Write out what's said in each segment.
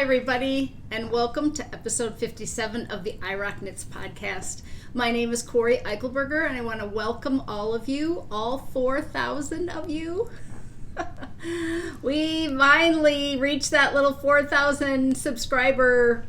everybody, and welcome to episode 57 of the I Rock Knits podcast. My name is Cori Eichelberger, and I want to welcome all of you, all 4,000 of you. We finally reached that little 4,000 subscriber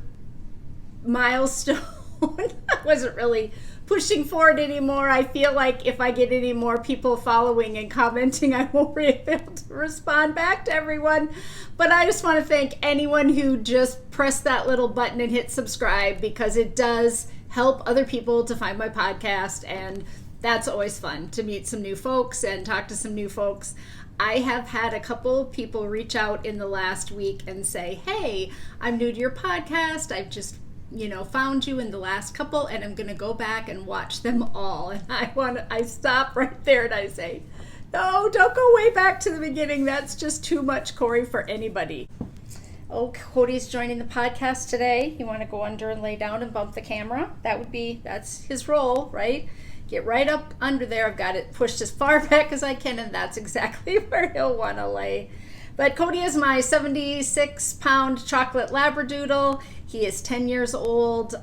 milestone. I wasn't really pushing for it anymore. I feel like if I get any more people following and commenting, I won't be able to respond back to everyone. But I just want to thank anyone who just pressed that little button and hit subscribe, because it does help other people to find my podcast, and that's always fun to meet some new folks and talk to some new folks. I have had a couple people reach out in the last week and say, hey, I'm new to your podcast. I've just found you in the last couple, and I'm going to go back and watch them all. And I stop right there and I say, no, don't go way back to the beginning. That's just too much, Cori, for anybody. Oh, Cody's joining the podcast today. You want to go under and lay down and bump the camera? That's his role, right? Get right up under there. I've got it pushed as far back as I can, and that's exactly where he'll want to lay. But Cody is my 76-pound chocolate Labradoodle. He is 10 years old.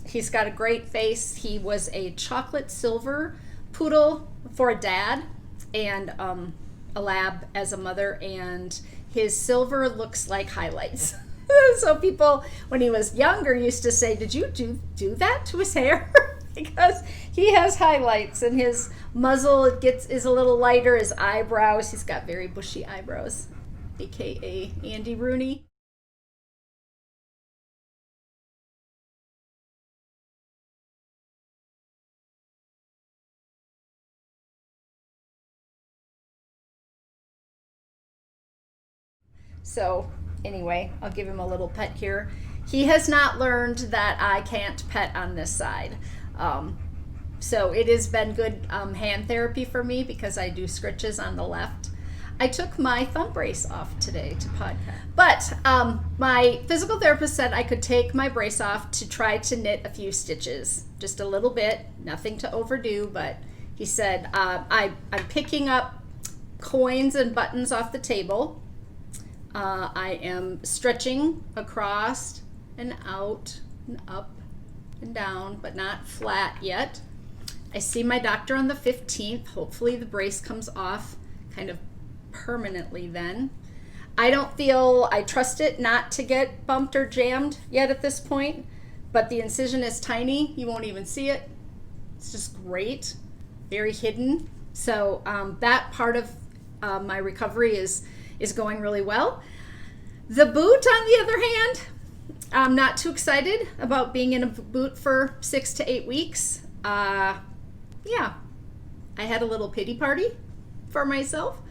He's got a great face. He was a chocolate silver poodle for a dad and a lab as a mother, and his silver looks like highlights. So people, when he was younger, used to say, did you do that to his hair? Because he has highlights, and his muzzle is a little lighter. His eyebrows, he's got very bushy eyebrows, aka Andy Rooney. So anyway, I'll give him a little pet here. He has not learned that I can't pet on this side. So it has been good hand therapy for me, because I do scritches on the left. I took my thumb brace off today to podcast. But my physical therapist said I could take my brace off to try to knit a few stitches. Just a little bit, nothing to overdo, but he said I'm picking up coins and buttons off the table. I am stretching across and out and up and down, but not flat yet. I see my doctor on the 15th. Hopefully the brace comes off kind of permanently then. I trust it not to get bumped or jammed yet at this point, but the incision is tiny. You won't even see it. It's just great, very hidden. So that part of my recovery is going really well. The boot, on the other hand, I'm not too excited about being in a boot for 6 to 8 weeks. Yeah, I had a little pity party for myself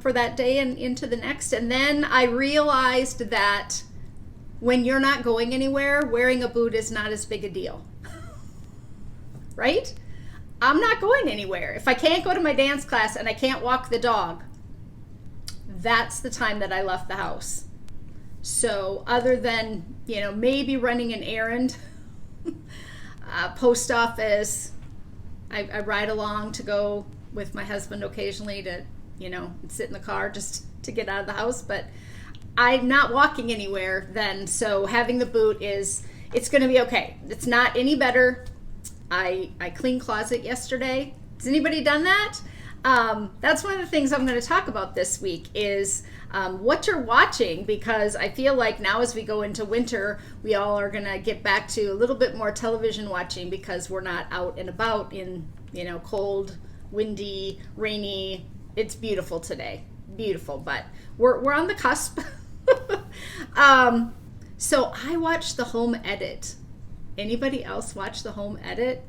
for that day and into the next. And then I realized that when you're not going anywhere, wearing a boot is not as big a deal. Right? I'm not going anywhere. If I can't go to my dance class and I can't walk the dog, that's the time that I left the house. So other than, maybe running an errand, post office, I ride along to go with my husband occasionally to, sit in the car just to get out of the house. But I'm not walking anywhere then. So having the boot it's going to be okay. It's not any better. I cleaned closet yesterday. Has anybody done that? That's one of the things I'm going to talk about this week is what you're watching, because I feel like now as we go into winter, we all are going to get back to a little bit more television watching, because we're not out and about in, cold, windy, rainy. It's beautiful today. Beautiful, but we're on the cusp. So I watched the home edit. Anybody else watch the home edit?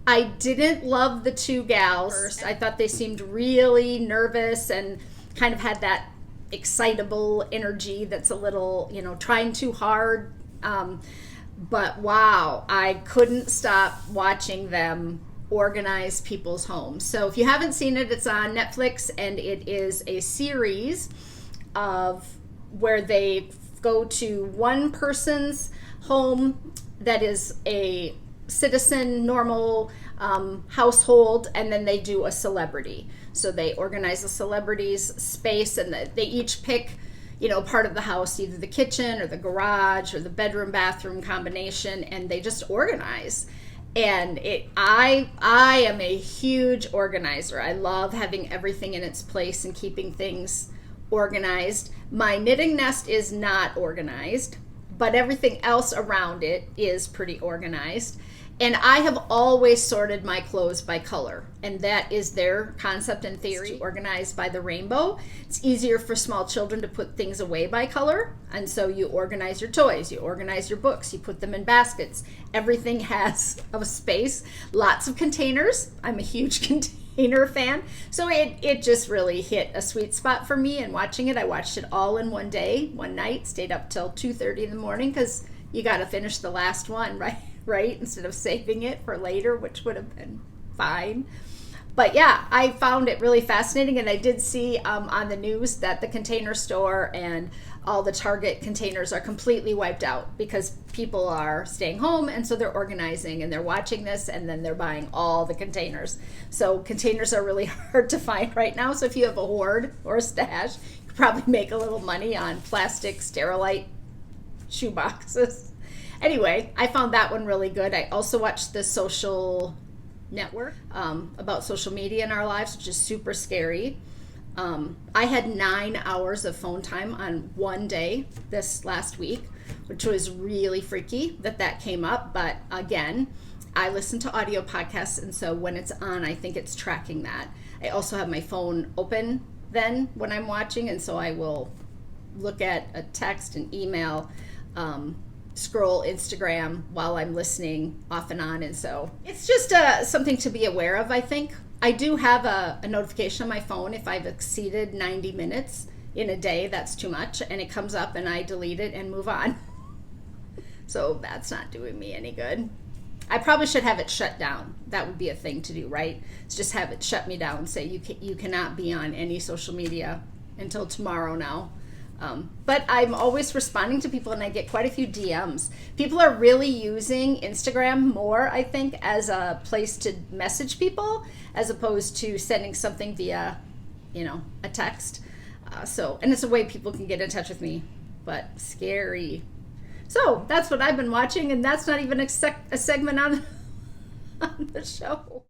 I didn't love the two gals. First, I thought they seemed really nervous and kind of had that excitable energy that's a little, trying too hard. But wow, I couldn't stop watching them organize people's homes. So if you haven't seen it, it's on Netflix, and it is a series of where they go to one person's home that is a citizen, normal household, and then they do a celebrity. So they organize a celebrity's space, and they each pick, part of the house, either the kitchen or the garage or the bedroom bathroom combination, and they just organize. And I am a huge organizer. I love having everything in its place and keeping things organized. My knitting nest is not organized, but everything else around it is pretty organized. And I have always sorted my clothes by color, and that is their concept and theory. Organized by the rainbow. It's easier for small children to put things away by color, and so you organize your toys, you organize your books, you put them in baskets. Everything has a space, lots of containers. I'm a huge container fan, so it just really hit a sweet spot for me. And watching it, I watched it all in one day, one night, stayed up till 2:30 in the morning, because you got to finish the last one, right, instead of saving it for later, which would have been fine. But yeah, I found it really fascinating, and I did see on the news that the Container Store and all the Target containers are completely wiped out because people are staying home, and so they're organizing and they're watching this, and then they're buying all the containers. So containers are really hard to find right now. So if you have a hoard or a stash, you could probably make a little money on plastic Sterilite shoe boxes. Anyway, I found that one really good. I also watched the Social Network about social media in our lives, which is super scary. I had 9 hours of phone time on one day this last week, which was really freaky that came up. But again, I listen to audio podcasts, and so when it's on, I think it's tracking that. I also have my phone open then when I'm watching, and so I will look at a text and email, scroll Instagram while I'm listening off and on. And so it's just something to be aware of, I think. I do have a notification on my phone if I've exceeded 90 minutes in a day. That's too much, and it comes up and I delete it and move on. So that's not doing me any good. I probably should have it shut down. That would be a thing to do, right? It's just have it shut me down and say you cannot be on any social media until tomorrow now. But I'm always responding to people, and I get quite a few DMs. People are really using Instagram more, I think, as a place to message people as opposed to sending something via, a text. And it's a way people can get in touch with me, but scary. So that's what I've been watching, and that's not even a segment on the show.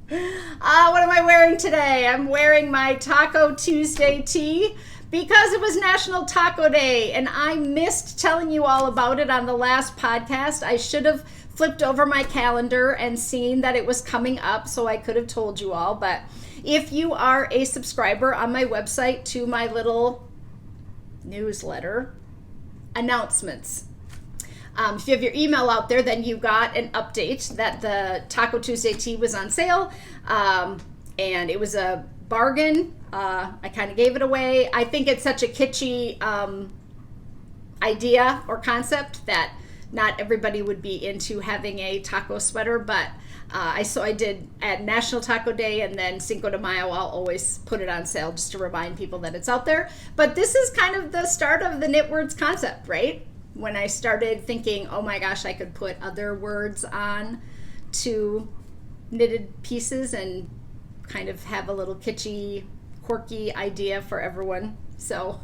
What am I wearing today? I'm wearing my Taco Tuesday tee because it was National Taco Day, and I missed telling you all about it on the last podcast. I should have flipped over my calendar and seen that it was coming up, so I could have told you all. But if you are a subscriber on my website to my little newsletter announcements, if you have your email out there, then you got an update that the Taco Tuesday tee was on sale, and it was a bargain. I kind of gave it away. I think it's such a kitschy idea or concept that not everybody would be into having a taco sweater, but I did at National Taco Day, and then Cinco de Mayo, I'll always put it on sale just to remind people that it's out there. But this is kind of the start of the Knitwords concept, right? When I started thinking, oh my gosh, I could put other words on to knitted pieces and kind of have a little kitschy, quirky idea for everyone. So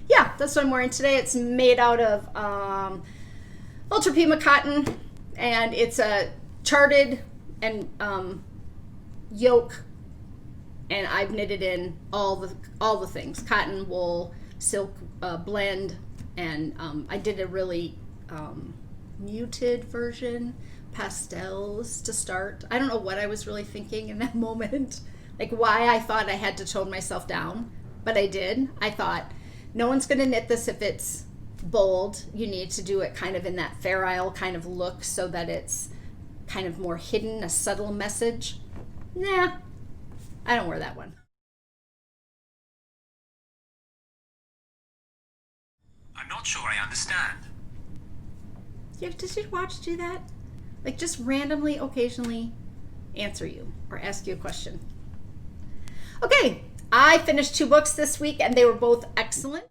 yeah, that's what I'm wearing today. It's made out of Ultra Pima cotton, and it's a charted and yoke, and I've knitted in all the things: cotton, wool, silk blend. And I did a really muted version, pastels to start. I don't know what I was really thinking in that moment, like why I thought I had to tone myself down, but I did. I thought, no one's going to knit this if it's bold. You need to do it kind of in that Fair Isle kind of look so that it's kind of more hidden, a subtle message. Nah, I don't wear that one. I'm not sure I understand. Yeah, does your watch do that? Like just randomly, occasionally answer you or ask you a question. Okay, I finished 2 books this week, and they were both excellent.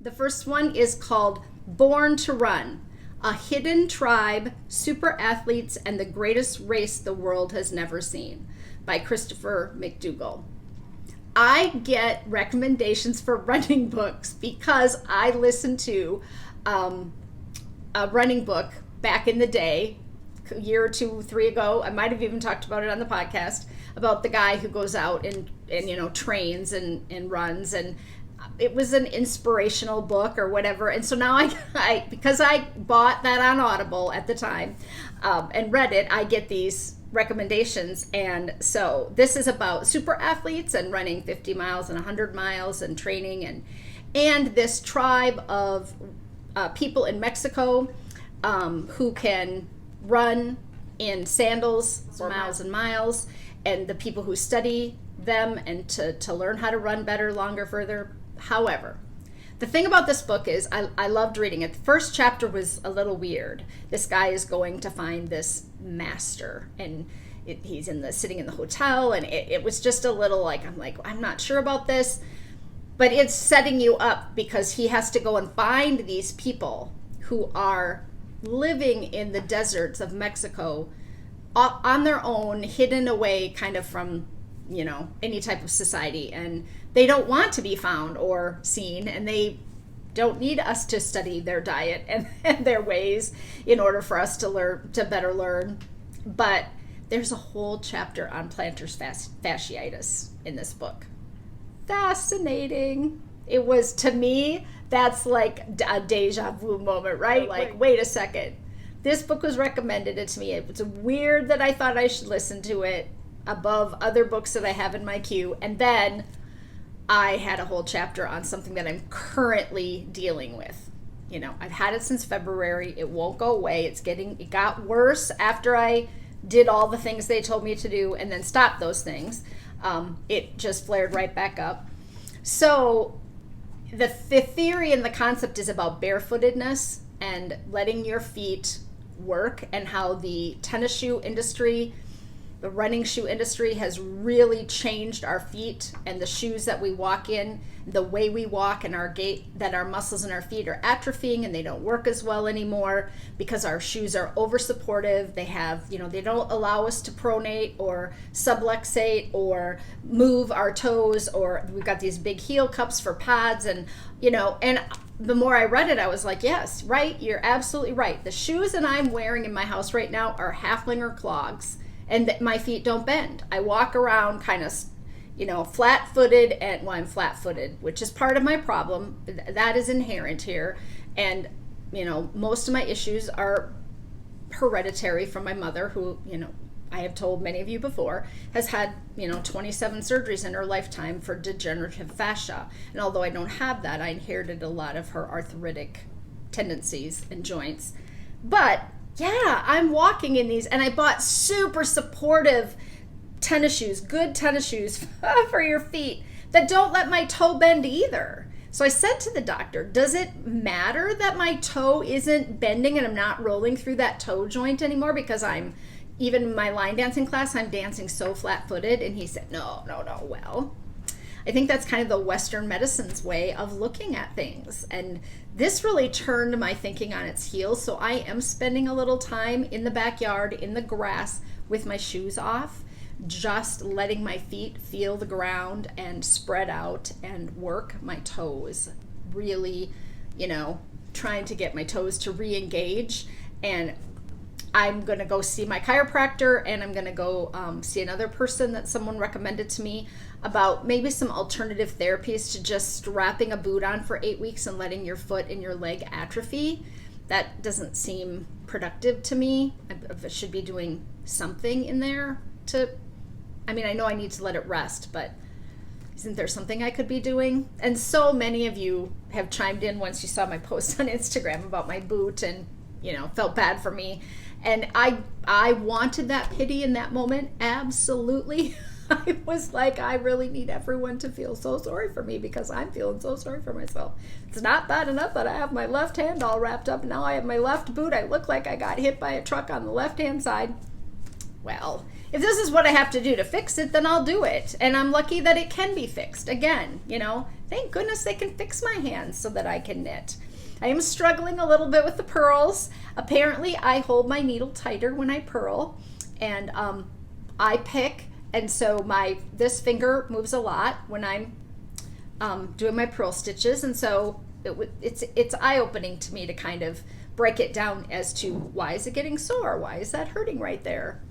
The first one is called Born to Run. A Hidden Tribe, Superathletes, and the Greatest Race the World Has Never Seen by Christopher McDougall. I get recommendations for running books because I listened to a running book back in the day, a year or 2, 3 ago. I might have even talked about it on the podcast, about the guy who goes out and trains and runs, and it was an inspirational book or whatever. And so now I because I bought that on Audible at the time and read it, I get these recommendations. And so this is about super athletes and running 50 miles and 100 miles and training, and this tribe of people in Mexico who can run in sandals for miles and miles, and the people who study them and to learn how to run better, longer, further. However, the thing about this book is I loved reading it. The first chapter was a little weird. This guy is going to find this master, and he's sitting in the hotel, and it was just a little I'm not sure about this, but it's setting you up because he has to go and find these people who are living in the deserts of Mexico on their own, hidden away kind of from any type of society, and they don't want to be found or seen, and they don't need us to study their diet and their ways in order for us to better learn. But there's a whole chapter on plantar fasciitis in this book. Fascinating. It was, to me, that's like a deja vu moment, right? Like, wait a second. This book was recommended to me. It was weird that I thought I should listen to it above other books that I have in my queue. And then I had a whole chapter on something that I'm currently dealing with. I've had it since February. It won't go away. It got worse after I did all the things they told me to do and then stopped those things. It just flared right back up. So the theory and the concept is about barefootedness and letting your feet work, and how the tennis shoe industry, the running shoe industry, has really changed our feet and the shoes that we walk in, the way we walk and our gait, that our muscles in our feet are atrophying and they don't work as well anymore because our shoes are over supportive. They have, they don't allow us to pronate or subluxate or move our toes, or we've got these big heel cups for pads, and the more I read it, I was like, yes, right, you're absolutely right. The shoes that I'm wearing in my house right now are Haflinger clogs, and that my feet don't bend. I walk around kind of, flat-footed, and I'm flat-footed, which is part of my problem. That is inherent here. And, most of my issues are hereditary from my mother, who, I have told many of you before, has had, 27 surgeries in her lifetime for degenerative fascia. And although I don't have that, I inherited a lot of her arthritic tendencies and joints. But yeah, I'm walking in these, and I bought super supportive tennis shoes, good tennis shoes for your feet that don't let my toe bend either. So I said to the doctor, does it matter that my toe isn't bending and I'm not rolling through that toe joint anymore? Because even in my line dancing class, I'm dancing so flat-footed. And he said, no. Well, I think that's kind of the Western medicine's way of looking at things. And this really turned my thinking on its heels. So I am spending a little time in the backyard, in the grass, with my shoes off, just letting my feet feel the ground and spread out and work my toes. Really, trying to get my toes to re-engage. And I'm going to go see my chiropractor, and I'm going to go see another person that someone recommended to me about maybe some alternative therapies to just strapping a boot on for 8 weeks and letting your foot and your leg atrophy. That doesn't seem productive to me. I should be doing something in there I know I need to let it rest, but isn't there something I could be doing? And so many of you have chimed in once you saw my post on Instagram about my boot and, felt bad for me. And I wanted that pity in that moment. Absolutely. I was like, I really need everyone to feel so sorry for me because I'm feeling so sorry for myself. It's not bad enough that I have my left hand all wrapped up. Now I have my left boot. I look like I got hit by a truck on the left-hand side. Well, if this is what I have to do to fix it, then I'll do it. And I'm lucky that it can be fixed. Again, thank goodness they can fix my hands so that I can knit. I am struggling a little bit with the purls. Apparently, I hold my needle tighter when I purl, and I pick, and so this finger moves a lot when I'm doing my purl stitches, and so it's eye-opening to me to kind of break it down as to why is it getting sore, why is that hurting right there.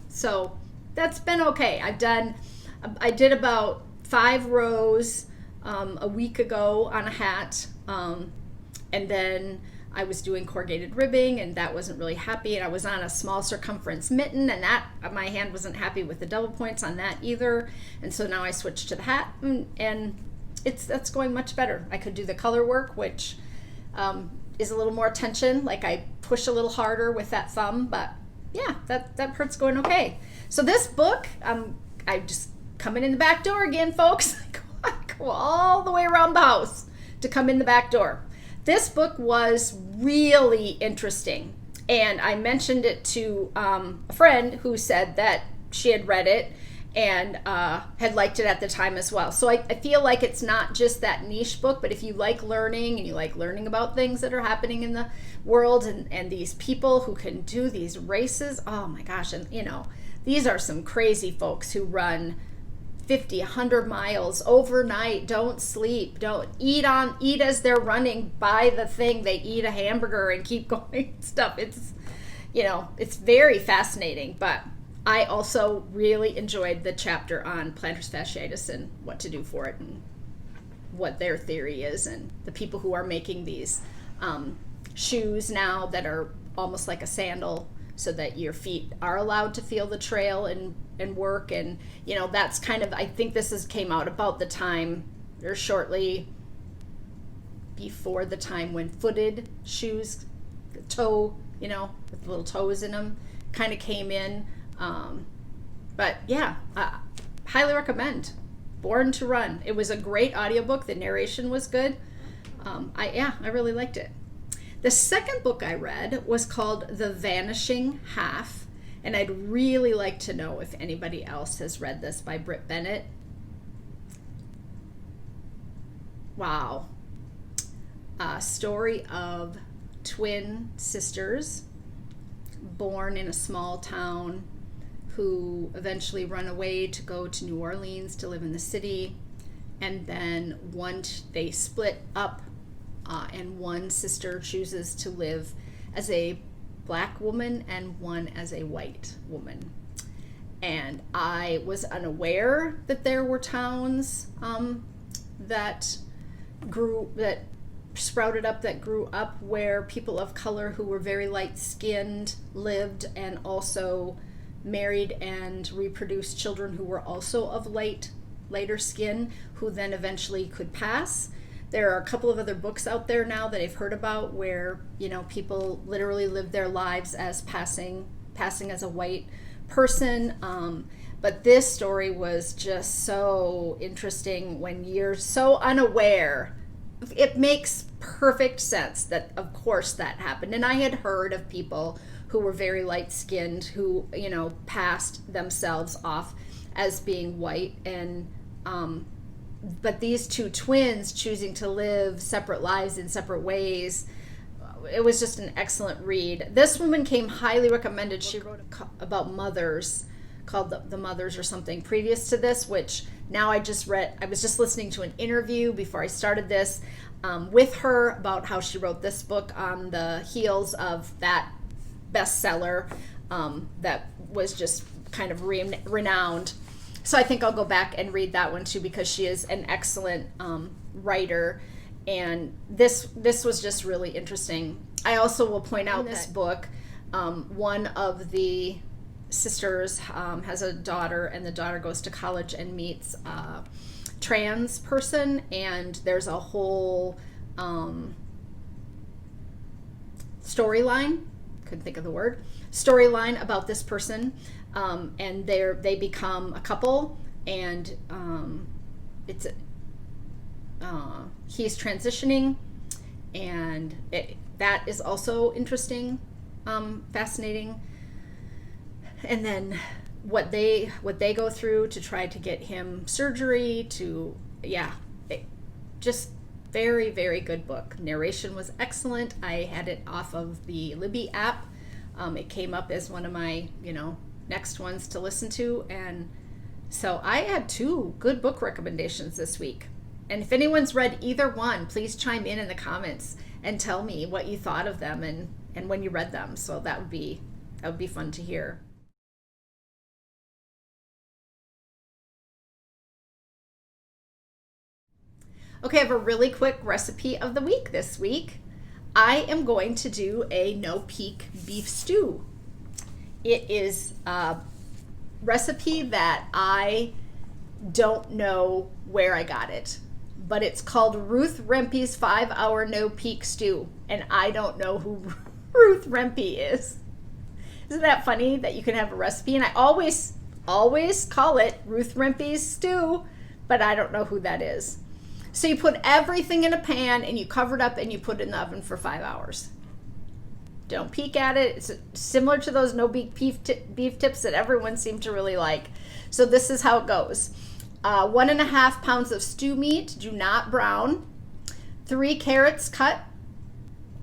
So that's been okay. I did about 5 rows a week ago on a hat, and then I was doing corrugated ribbing, and that wasn't really happy, and I was on a small circumference mitten, and that my hand wasn't happy with the double points on that either, and so now I switched to the hat, and that's going much better. I could do the color work, which is a little more tension, like I push a little harder with that thumb, but yeah, that part's going okay. So this book, I just coming in the back door again, folks. I go all the way around the house to come in the back door. This book was really interesting, and I mentioned it to a friend who said that she had read it and had liked it at the time as well. So I feel like it's not just that niche book, but if you like learning and you like learning about things that are happening in the world and these people who can do these races, oh my gosh, and these are some crazy folks who run 50, 100 miles overnight, don't sleep, don't eat as they're running by the thing. They eat a hamburger and keep going stuff. It's very fascinating, but I also really enjoyed the chapter on plantar fasciitis and what to do for it and what their theory is, and the people who are making these shoes now that are almost like a sandal so that your feet are allowed to feel the trail and work. And that's kind of, I think this came out about the time or shortly before the time when footed shoes, the toe, with little toes in them, kind of came in. But yeah, highly recommend Born to Run. It was a great audiobook. The narration was good. I really liked it. The second book I read was called The Vanishing Half, and I'd really like to know if anybody else has read this, by Brit Bennett. Wow. A story of twin sisters born in a small town who eventually run away to go to New Orleans to live in the city, and then they split up, and one sister chooses to live as a black woman and one as a white woman. And I was unaware that there were towns that sprouted up, that grew up, where people of color who were very light-skinned lived, and also married and reproduced children who were also of lighter skin, who then eventually could pass. There are a couple of other books out there now that I've heard about where people literally live their lives as passing as a white person. But this story was just so interesting when you're so unaware. It makes perfect sense that, of course, that happened. And I had heard of people who were very light-skinned who, passed themselves off as being white. And but these two twins choosing to live separate lives in separate ways, it was just an excellent read. This woman came highly recommended. She wrote about mothers, called the Mothers or something, previous to this, which now I just read. I was just listening to an interview before I started this with her about how she wrote this book on the heels of that bestseller that was just kind of renowned. So I think I'll go back and read that one too, because she is an excellent writer, and this was just really interesting. I also will point out in this book, one of the sisters has a daughter, and the daughter goes to college and meets a trans person, and there's a whole storyline, couldn't think of the word, storyline about this person. And they become a couple, and he's transitioning, and that is also interesting, fascinating. And then what they go through to try to get him surgery, just Very, very good book. Narration was excellent. I had it off of the Libby app. It came up as one of my, next ones to listen to. And so I had 2 good book recommendations this week. And if anyone's read either one, please chime in the comments and tell me what you thought of them and when you read them. So that would be fun to hear. Okay, I have a really quick recipe of the week this week. I am going to do a no-peak beef stew. It is a recipe that I don't know where I got it, but it's called Ruth Rempe's 5-Hour No-Peak Stew, and I don't know who Ruth Rempe is. Isn't that funny that you can have a recipe? And I always call it Ruth Rempe's stew, but I don't know who that is. So you put everything in a pan and you cover it up and you put it in the oven for 5 hours. Don't peek at it. It's similar to those no-peak beef tips that everyone seemed to really like. So this is how it goes. 1.5 pounds of stew meat, do not brown. 3 carrots cut.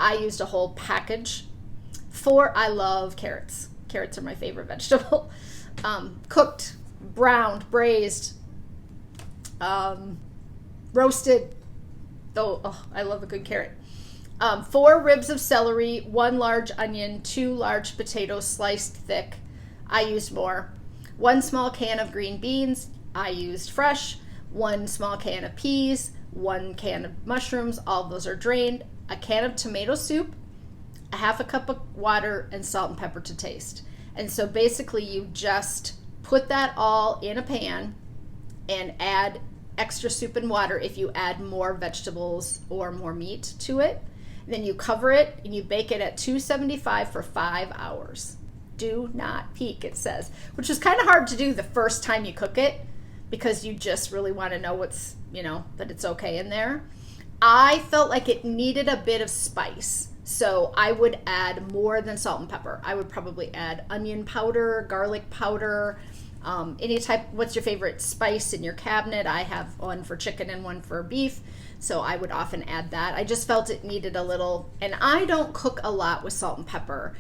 I used a whole package. 4, I love carrots. Carrots are my favorite vegetable. Cooked, browned, braised, roasted. Oh, I love a good carrot. 4 ribs of celery, 1 large onion, 2 large potatoes sliced thick. I used more. 1 small can of green beans. I used fresh. 1 small can of peas. 1 can of mushrooms. All of those are drained. A can of tomato soup. A half a cup of water, and salt and pepper to taste. And so basically you just put that all in a pan and add extra soup and water if you add more vegetables or more meat to it. And then you cover it and you bake it at 275 for 5 hours. Do not peek, it says, which is kind of hard to do the first time you cook it because you just really want to know what's, that it's okay in there. I felt like it needed a bit of spice. So I would add more than salt and pepper. I would probably add onion powder, garlic powder, any type. What's your favorite spice in your cabinet? I have one for chicken and one for beef, so I would often add that. I just felt it needed a little, and I don't cook a lot with salt and pepper,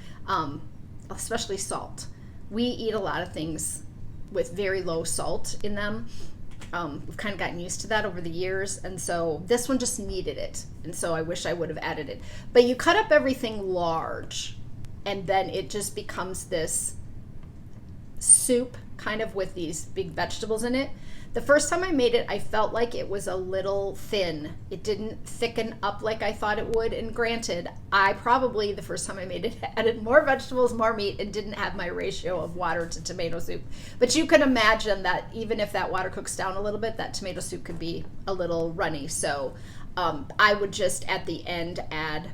especially salt. We eat a lot of things with very low salt in them. We've kind of gotten used to that over the years, and so this one just needed it, and so I wish I would have added it. But you cut up everything large, and then it just becomes this soup kind of with these big vegetables in it. The first time I made it, I felt like it was a little thin. It didn't thicken up like I thought it would. And granted, I probably, the first time I made it, added more vegetables, more meat, and didn't have my ratio of water to tomato soup. But you can imagine that even if that water cooks down a little bit, that tomato soup could be a little runny. So I would just at the end add,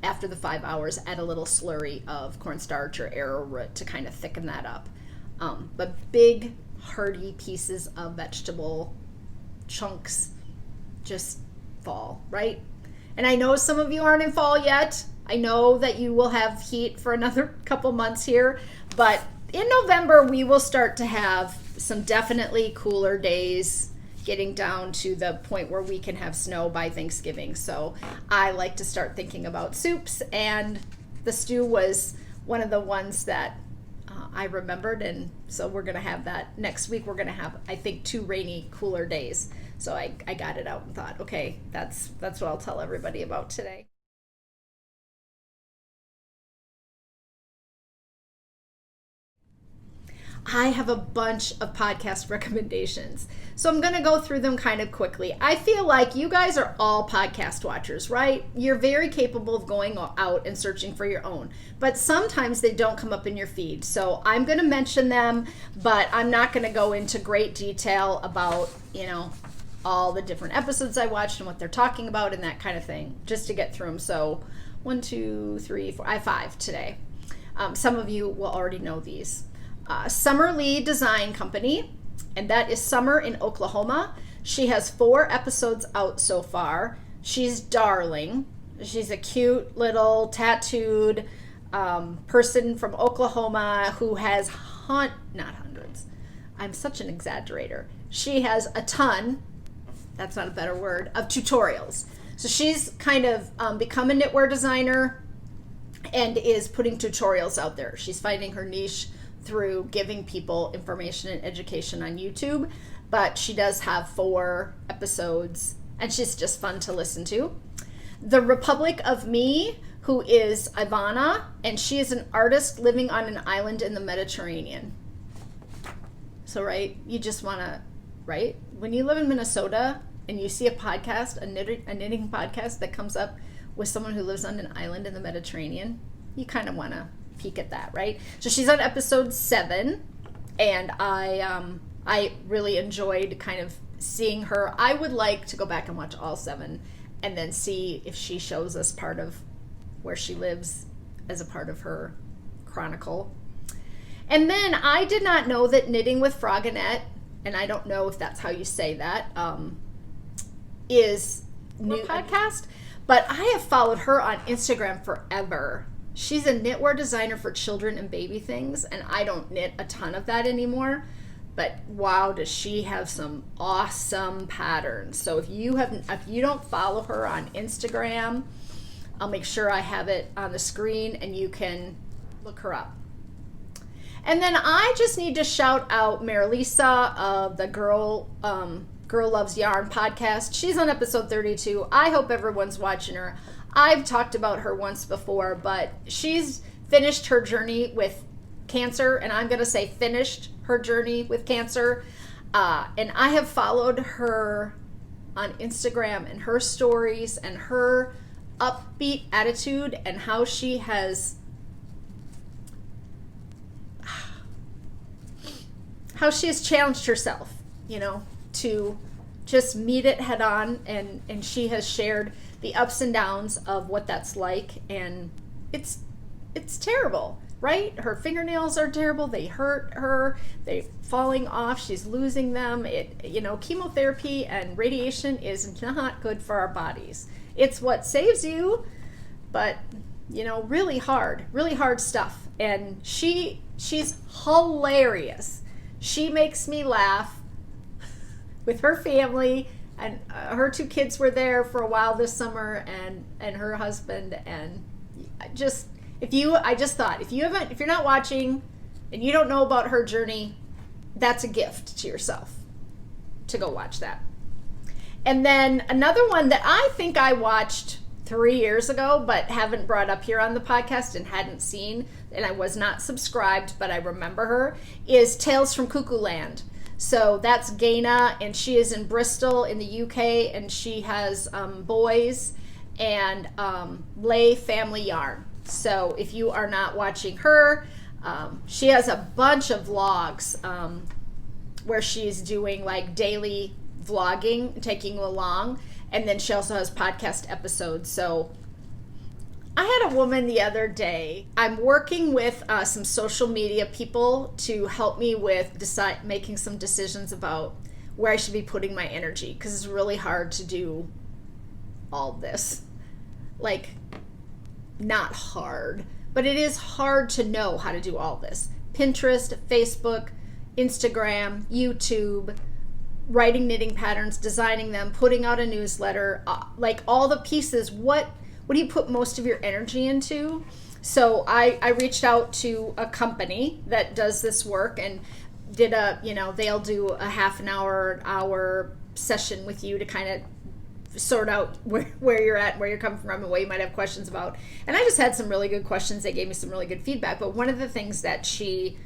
after the 5 hours, add a little slurry of cornstarch or arrowroot to kind of thicken that up. But big, hearty pieces of vegetable chunks just fall, right? And I know some of you aren't in fall yet. I know that you will have heat for another couple months here, but in November we will start to have some definitely cooler days, getting down to the point where we can have snow by Thanksgiving. So I like to start thinking about soups, and the stew was one of the ones that I remembered, and so we're going to have that next week. We're going to have, I think, 2 rainy, cooler days. So I got it out and thought, okay, that's what I'll tell everybody about today. I have a bunch of podcast recommendations, so I'm going to go through them kind of quickly. I feel like you guys are all podcast watchers, right? You're very capable of going out and searching for your own, but sometimes they don't come up in your feed. So I'm going to mention them, but I'm not going to go into great detail about, all the different episodes I watched and what they're talking about and that kind of thing, just to get through them. So 1, 2, 3, 4, I have 5 today. Some of you will already know these. Summer Lee Design Company, and that is Summer in Oklahoma. She has 4 episodes out so far. She's darling. She's a cute little tattooed person from Oklahoma who has not hundreds. I'm such an exaggerator. She has a ton that's not a better word, of tutorials. So she's kind of become a knitwear designer and is putting tutorials out there. She's finding her niche through giving people information and education on YouTube, but she does have 4 episodes and she's just fun to listen to. The Republic of Me, who is Ivana, and she is an artist living on an island in the Mediterranean. So, right, you just want to, right? When you live in Minnesota and you see a podcast, a knitting podcast that comes up with someone who lives on an island in the Mediterranean, you kind of want to peek at that, right? So she's on episode 7, and I really enjoyed kind of seeing her. I would like to go back and watch all 7 and then see if she shows us part of where she lives as a part of her chronicle. And then I did not know that Knitting with Frogginette, and I don't know if that's how you say that, is new podcast, but I have followed her on Instagram forever. She's a knitwear designer for children and baby things, and I don't knit a ton of that anymore, but wow, does she have some awesome patterns. So if you don't follow her on Instagram, I'll make sure I have it on the screen and you can look her up. And then I just need to shout out Marilisa of the Girl Loves Yarn podcast. She's on episode 32. I hope everyone's watching her. I've talked about her once before, but she's finished her journey with cancer, and I'm going to say finished her journey with cancer. And I have followed her on Instagram and her stories and her upbeat attitude and how she has challenged herself, to just meet it head on, and she has shared the ups and downs of what that's like, and it's terrible, right? Her fingernails are terrible. They hurt her. They're falling off. She's losing them. Chemotherapy and radiation is not good for our bodies. It's what saves you, but really hard stuff. And she's hilarious. She makes me laugh with her family, and her 2 kids were there for a while this summer, and her husband. And I just thought, if you're not watching and you don't know about her journey, that's a gift to yourself to go watch that. And then another one that I think I watched 3 years ago, but haven't brought up here on the podcast and hadn't seen, and I was not subscribed, but I remember her, is Tales from CuckooLand. So that's Gaina, and she is in Bristol in the UK, and she has boys and lay family yarn. So if you are not watching her, she has a bunch of vlogs where she's doing like daily vlogging, taking you along, and then she also has podcast episodes. So I had a woman the other day. I'm working with some social media people to help me with making some decisions about where I should be putting my energy, because it's really hard to do all this. Like, not hard, but it is hard to know how to do all this. Pinterest, Facebook, Instagram, YouTube, writing knitting patterns, designing them, putting out a newsletter, like all the pieces. What do you put most of your energy into? So I reached out to a company that does this work and did they'll do a half an hour session with you to kind of sort out where you're at, where you're coming from, and what you might have questions about. And I just had some really good questions. They gave me some really good feedback. But one of the things that she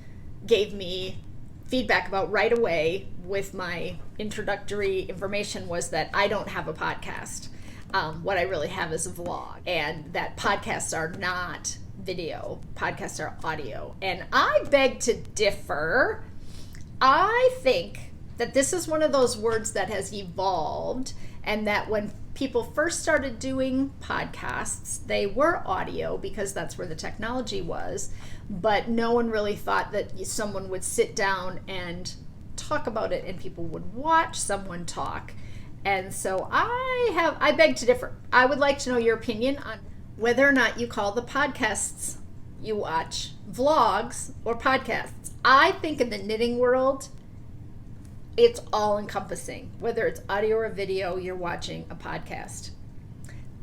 gave me feedback about right away with my introductory information was that I don't have a podcast. What I really have is a vlog, and that podcasts are not video. Podcasts are audio. And I beg to differ. I think that this is one of those words that has evolved, and that when people first started doing podcasts, they were audio because that's where the technology was, but no one really thought that someone would sit down and talk about it and people would watch someone talk. And so I beg to differ. I would like to know your opinion on whether or not you call the podcasts you watch vlogs or podcasts. I think in the knitting world, it's all encompassing, whether it's audio or video, you're watching a podcast.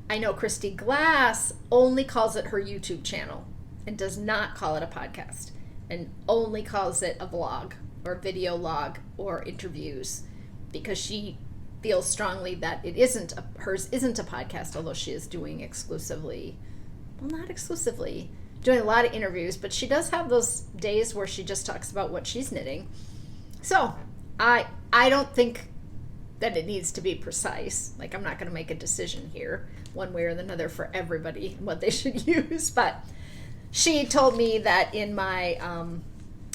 I know Christy Glass only calls it her YouTube channel and does not call it a podcast, and only calls it a vlog or video log or interviews, because she feels strongly that hers isn't a podcast, although she is doing not exclusively, doing a lot of interviews, but she does have those days where she just talks about what she's knitting. So I don't think that it needs to be precise. Like, I'm not going to make a decision here one way or another for everybody what they should use, but she told me that in my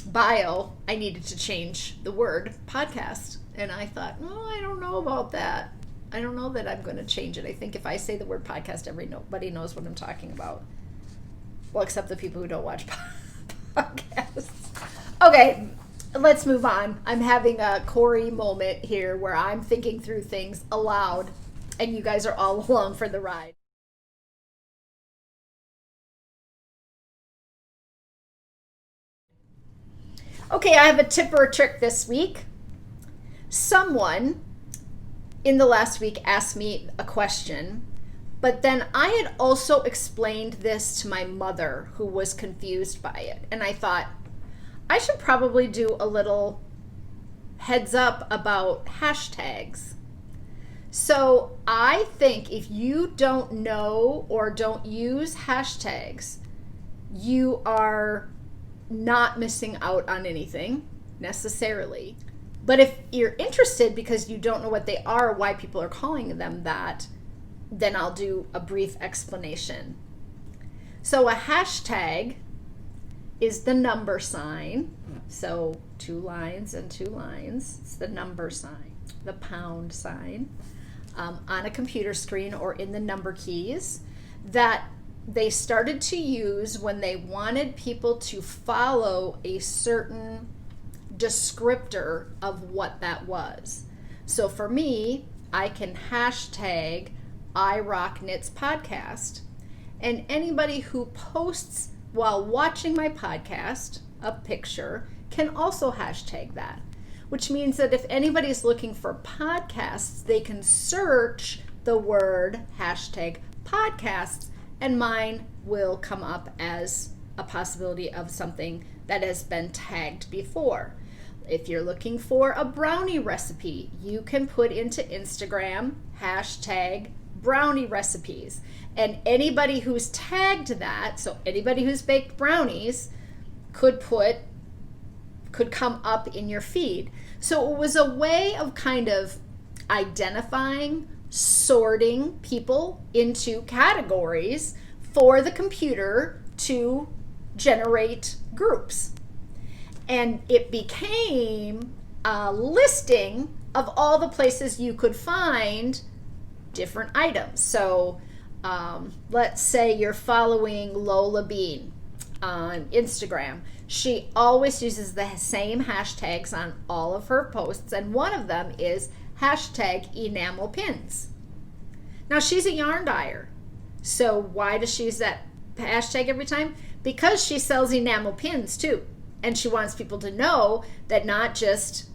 bio I needed to change the word podcast, and I thought, I don't know about that. I don't know that I'm going to change it. I think if I say the word podcast, everybody knows what I'm talking about. Well, except the people who don't watch podcasts. Okay, let's move on. I'm having a Cori moment here where I'm thinking through things aloud, and you guys are all along for the ride. Okay, I have a tip or a trick this week. Someone in the last week asked me a question, but then I had also explained this to my mother, who was confused by it. And I thought, I should probably do a little heads up about hashtags. So I think if you don't know or don't use hashtags, you are not missing out on anything necessarily. But if you're interested because you don't know what they are, or why people are calling them that, then I'll do a brief explanation. So a hashtag is the number sign. So 2 lines and 2 lines. It's the number sign, the pound sign on a computer screen or in the number keys that they started to use when they wanted people to follow a certain descriptor of what that was. So for me, I can hashtag I Rock Knits podcast, and anybody who posts while watching my podcast a picture can also hashtag that, which means that if anybody's looking for podcasts, they can search the word hashtag podcasts, and mine will come up as a possibility of something that has been tagged before. If you're looking for a brownie recipe, you can put into Instagram hashtag brownie recipes, and anybody who's tagged that, so anybody who's baked brownies could come up in your feed. So it was a way of kind of identifying, sorting people into categories for the computer to generate groups. And it became a listing of all the places you could find different items. So let's say you're following Lola Bean on Instagram. She always uses the same hashtags on all of her posts, and one of them is hashtag enamel pins. Now, she's a yarn dyer, so why does she use that hashtag every time? Because she sells enamel pins too, and she wants people to know that not just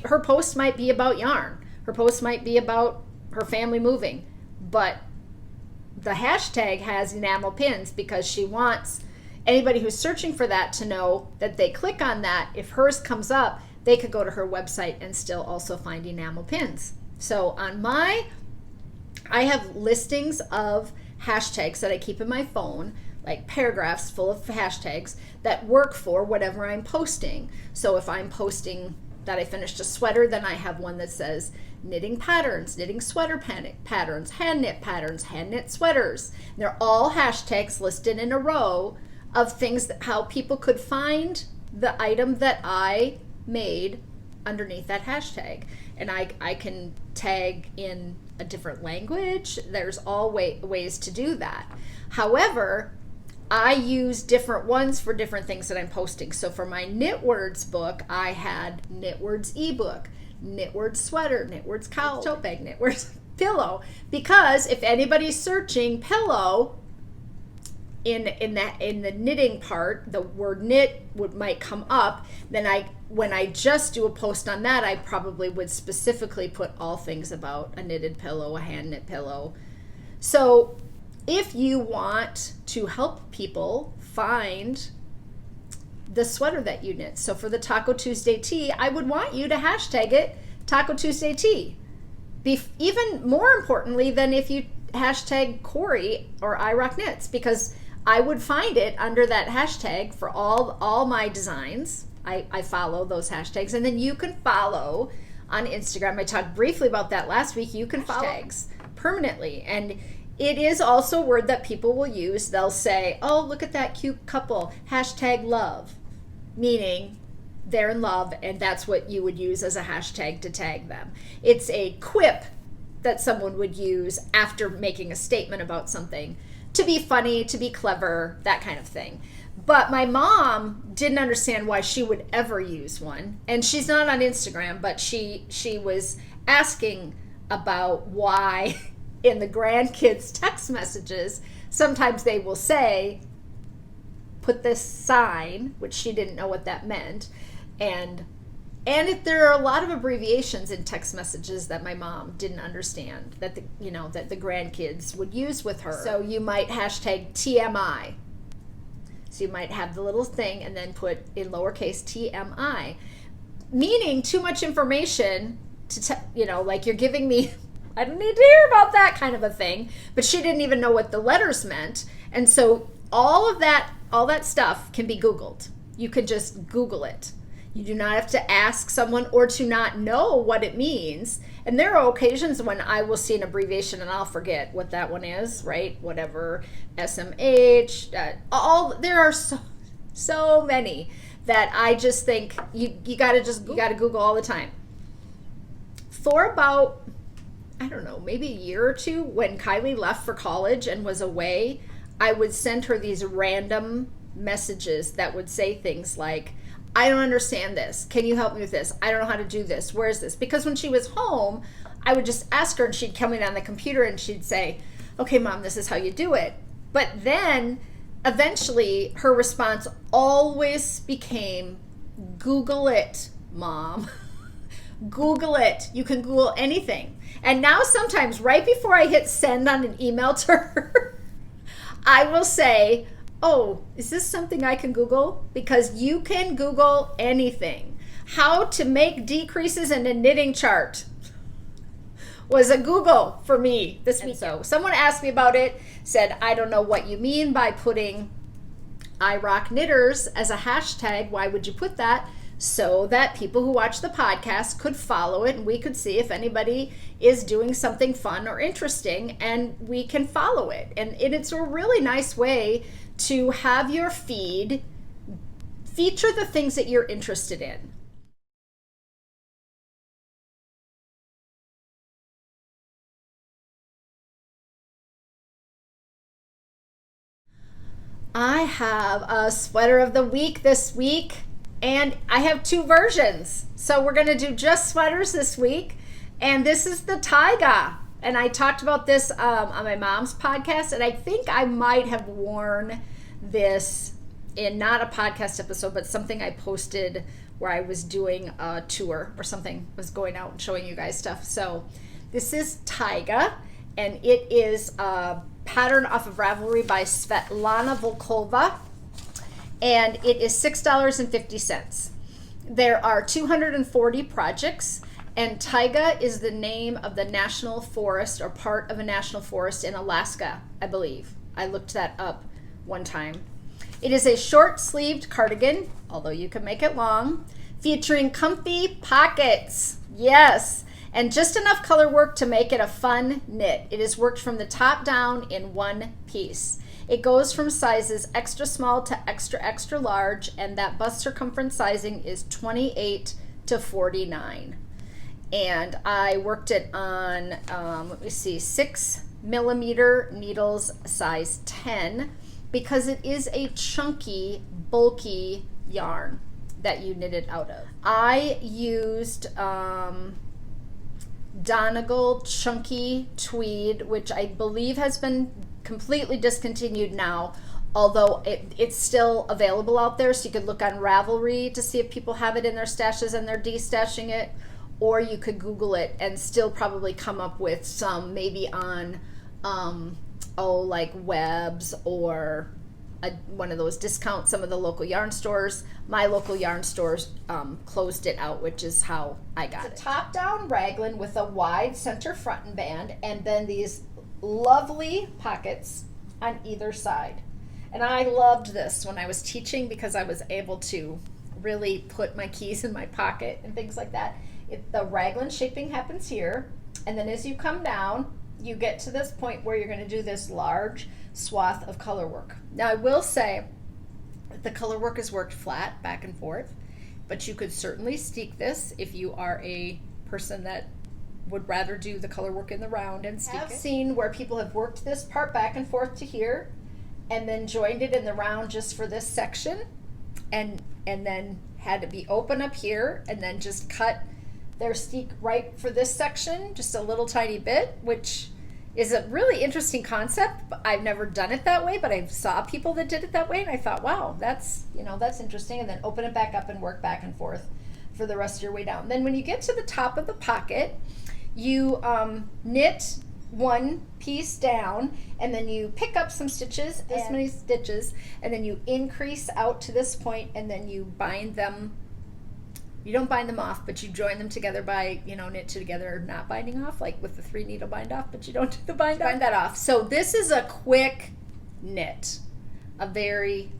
her post might be about yarn, her post might be about her family moving, but the hashtag has enamel pins because she wants anybody who's searching for that to know that they click on that. If hers comes up, they could go to her website and still also find enamel pins. So on I have listings of hashtags that I keep in my phone, like paragraphs full of hashtags that work for whatever I'm posting. So if I'm posting that I finished a sweater, then I have one that says knitting patterns, knitting sweater patterns, hand knit sweaters. They're all hashtags listed in a row of things how people could find the item that I made underneath that hashtag. And I can tag in a different language. There's all ways to do that. However, I use different ones for different things that I'm posting. So for my Knitwords book, I had Knitwords ebook, Knitwords sweater, Knitwords cowl, tote bag, Knitwords pillow. Because if anybody's searching pillow, in the knitting part, the word knit might come up. Then when I just do a post on that, I probably would specifically put all things about a knitted pillow, a hand knit pillow. So if you want to help people find the sweater that you knit, so for the Taco Tuesday tee, I would want you to hashtag it Taco Tuesday tee. Even more importantly than if you hashtag Cori or I Rock Knits, because I would find it under that hashtag for all my designs. I follow those hashtags, and then you can follow on Instagram. I talked briefly about that last week. You can follow hashtags permanently, and it is also a word that people will use. They'll say, oh, look at that cute couple, hashtag love, meaning they're in love, and that's what you would use as a hashtag to tag them. It's a quip that someone would use after making a statement about something, to be funny, to be clever, that kind of thing. But my mom didn't understand why she would ever use one, and she's not on Instagram, but she was asking about why in the grandkids' text messages sometimes they will say, put this sign, which she didn't know what that meant, and if there are a lot of abbreviations in text messages that my mom didn't understand that the grandkids would use with her. So you might hashtag TMI. So you might have the little thing and then put in lowercase TMI, meaning too much information like you're giving me, I don't need to hear about that kind of a thing. But she didn't even know what the letters meant. And so all that stuff can be Googled. You could just Google it. You do not have to ask someone or to not know what it means. And there are occasions when I will see an abbreviation and I'll forget what that one is, right? Whatever, SMH, there are so many that I just think you got to Google all the time. For about, I don't know, maybe a year or two, when Kylie left for college and was away, I would send her these random messages that would say things like, I don't understand this. Can you help me with this? I don't know how to do this. Where is this? Because when she was home, I would just ask her and she'd come in on the computer and she'd say, okay, Mom, this is how you do it. But then eventually her response always became, Google it, Mom. Google it. You can Google anything. And now sometimes right before I hit send on an email to her, I will say, oh, is this something I can Google? Because you can Google anything. How to make decreases in a knitting chart was a Google for me this week. So someone asked me about it, said, I don't know what you mean by putting I Rock Knitters as a hashtag. Why would you put that? So that people who watch the podcast could follow it and we could see if anybody is doing something fun or interesting and we can follow it. And it's a really nice way to have your feed feature the things that you're interested in. I have a sweater of the week this week, and I have two versions. So we're going to do just sweaters this week, and this is the Taiga. And I talked about this on my mom's podcast, and I think I might have worn this in not a podcast episode, but something I posted where I was doing a tour or something, was going out and showing you guys stuff. So this is Taiga, and it is a pattern off of Ravelry by Svetlana Volkova, and it is $6.50. There are 240 projects, and Taiga is the name of the national forest or part of a national forest in Alaska, I believe. I looked that up one time. It is a short-sleeved cardigan, although you can make it long, featuring comfy pockets. Yes, and just enough color work to make it a fun knit. It is worked from the top down in one piece. It goes from sizes extra small to extra, extra large, and that bust circumference sizing is 28 to 49. And I worked it on, 6mm needles, size 10, because it is a chunky, bulky yarn that you knit it out of. I used Donegal chunky tweed, which I believe has been completely discontinued now. although it's still available out there, so you could look on Ravelry to see if people have it in their stashes and they're destashing it, or you could Google it and still probably come up with some, maybe on like Webs or one of those discounts, some of the local yarn stores. My local yarn stores closed it out, which is how I got it. It's a top-down raglan with a wide center front and band, and then these lovely pockets on either side. And I loved this when I was teaching because I was able to really put my keys in my pocket and things like that. The raglan shaping happens here, and then as you come down, you get to this point where you're going to do this large swath of color work. Now, I will say that the color work is worked flat back and forth, but you could certainly steek this if you are a person that would rather do the color work in the round and steek it. I've seen where people have worked this part back and forth to here and then joined it in the round just for this section, and then had to be open up here and then just cut their steek right for this section, just a little tiny bit, which is a really interesting concept. I've never done it that way, but I saw people that did it that way, and I thought, wow, that's interesting. And then open it back up and work back and forth for the rest of your way down. Then when you get to the top of the pocket, you knit one piece down, and then you pick up some stitches, this many stitches, and then you increase out to this point, and then you bind them. You don't bind them off, but you join them together by, knit together, not binding off, like with the 3 needle bind off, but you don't do the bind that off. So this is a quick knit, a very,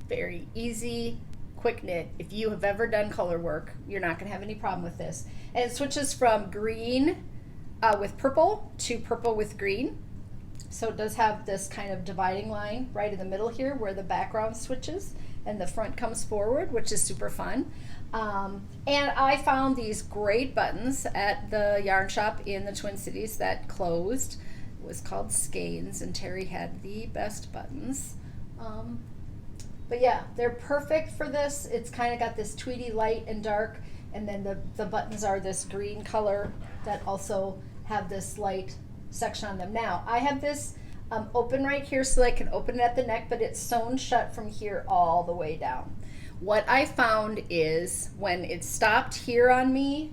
very easy, quick knit. If you have ever done color work, you're not going to have any problem with this. And it switches from green with purple to purple with green. So it does have this kind of dividing line right in the middle here where the background switches and the front comes forward, which is super fun. And I found these great buttons at the yarn shop in the Twin Cities that closed. It was called Skeins, and Terry had the best buttons. But yeah, they're perfect for this. It's kind of got this tweedy light and dark, and then the buttons are this green color that also have this light section on them. Now, I have this open right here so I can open it at the neck, but it's sewn shut from here all the way down. What I found is when it stopped here on me,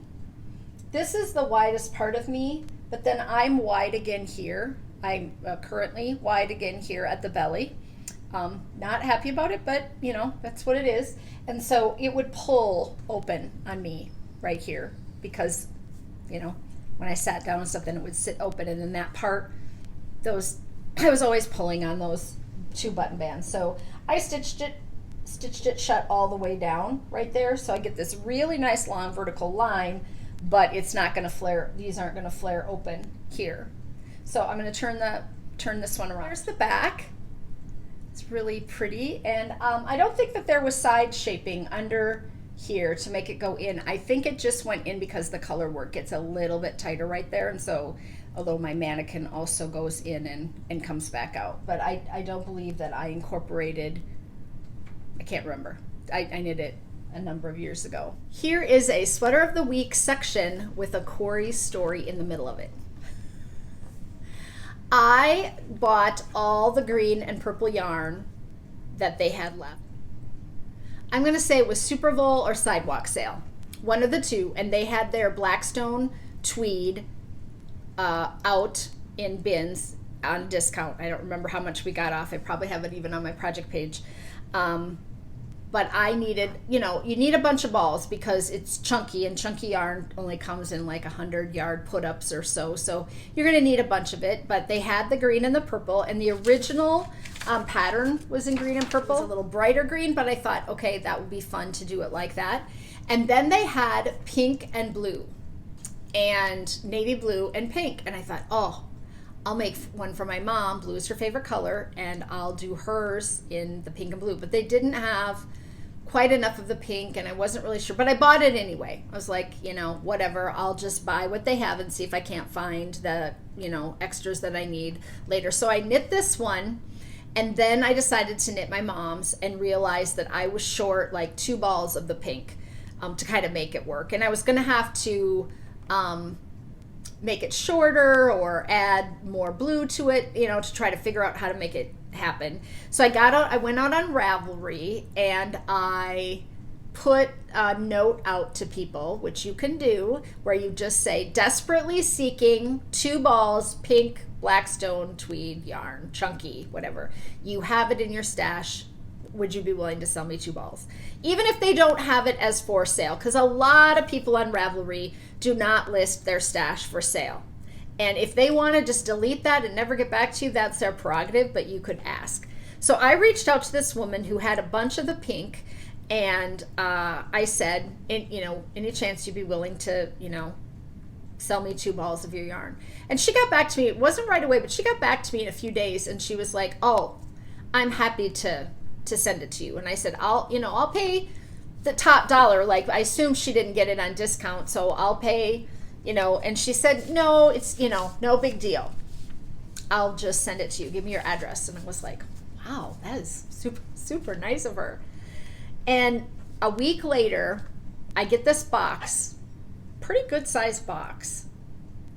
this is the widest part of me, but then I'm wide again here. I'm currently wide again here at the belly. Not happy about it, but that's what it is. And so it would pull open on me right here because, when I sat down and stuff, then it would sit open, and then that part, I was always pulling on those 2 button bands. So I stitched it shut all the way down right there, so I get this really nice long vertical line, but it's not going to flare. These aren't going to flare open here. So I'm going to turn this one around. There's the back. It's really pretty, and I don't think that there was side shaping under here to make it go in. I think it just went in because the color work gets a little bit tighter right there, and so although my mannequin also goes in and comes back out, but I don't believe that I incorporated. I can't remember. I knit it a number of years ago. Here is a sweater of the week section with a Cori story in the middle of it. I bought all the green and purple yarn that they had left. I'm going to say it was Supervol or Sidewalk Sale, one of the two, and they had their Blackstone tweed out in bins on discount. I don't remember how much we got off. I probably have it even on my project page. But I needed, you need a bunch of balls because it's chunky, and chunky yarn only comes in like 100-yard put-ups or so. So you're going to need a bunch of it. But they had the green and the purple, and the original pattern was in green and purple. It was a little brighter green, but I thought, okay, that would be fun to do it like that. And then they had pink and blue, and navy blue and pink. And I thought, oh, I'll make one for my mom. Blue is her favorite color, and I'll do hers in the pink and blue. But they didn't have quite enough of the pink, and I wasn't really sure. But I bought it anyway. I was like, whatever. I'll just buy what they have and see if I can't find the, extras that I need later. So I knit this one, and then I decided to knit my mom's and realized that I was short like 2 balls of the pink to kind of make it work. And I was going to have to make it shorter or add more blue to it, to try to figure out how to make it happen. So I went out on Ravelry and I put a note out to people, which you can do, where you just say, desperately seeking 2 balls, pink Blackstone tweed yarn, chunky, whatever. You have it in your stash. Would you be willing to sell me 2 balls? Even if they don't have it as for sale, because a lot of people on Ravelry do not list their stash for sale. And if they want to just delete that and never get back to you, that's their prerogative, but you could ask. So I reached out to this woman who had a bunch of the pink, and I said, any chance you'd be willing to, sell me 2 balls of your yarn? And she got back to me. It wasn't right away, but she got back to me in a few days, and she was like, oh, I'm happy to send it to you. And I said, I'll pay the top dollar. Like, I assume she didn't get it on discount, so I'll pay, and she said, no, it's, no big deal. I'll just send it to you. Give me your address. And I was like, wow, that is super, super nice of her. And a week later, I get this box, pretty good sized box.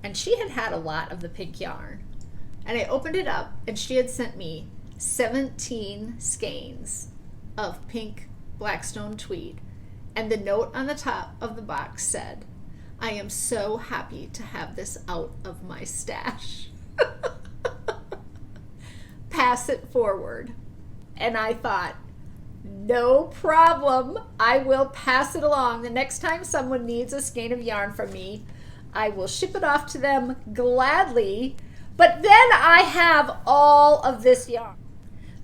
And she had a lot of the pink yarn. And I opened it up, and she had sent me 17 skeins of pink Blackstone tweed. And the note on the top of the box said, I am so happy to have this out of my stash. Pass it forward. And I thought, no problem. I will pass it along. The next time someone needs a skein of yarn from me, I will ship it off to them gladly. But then I have all of this yarn.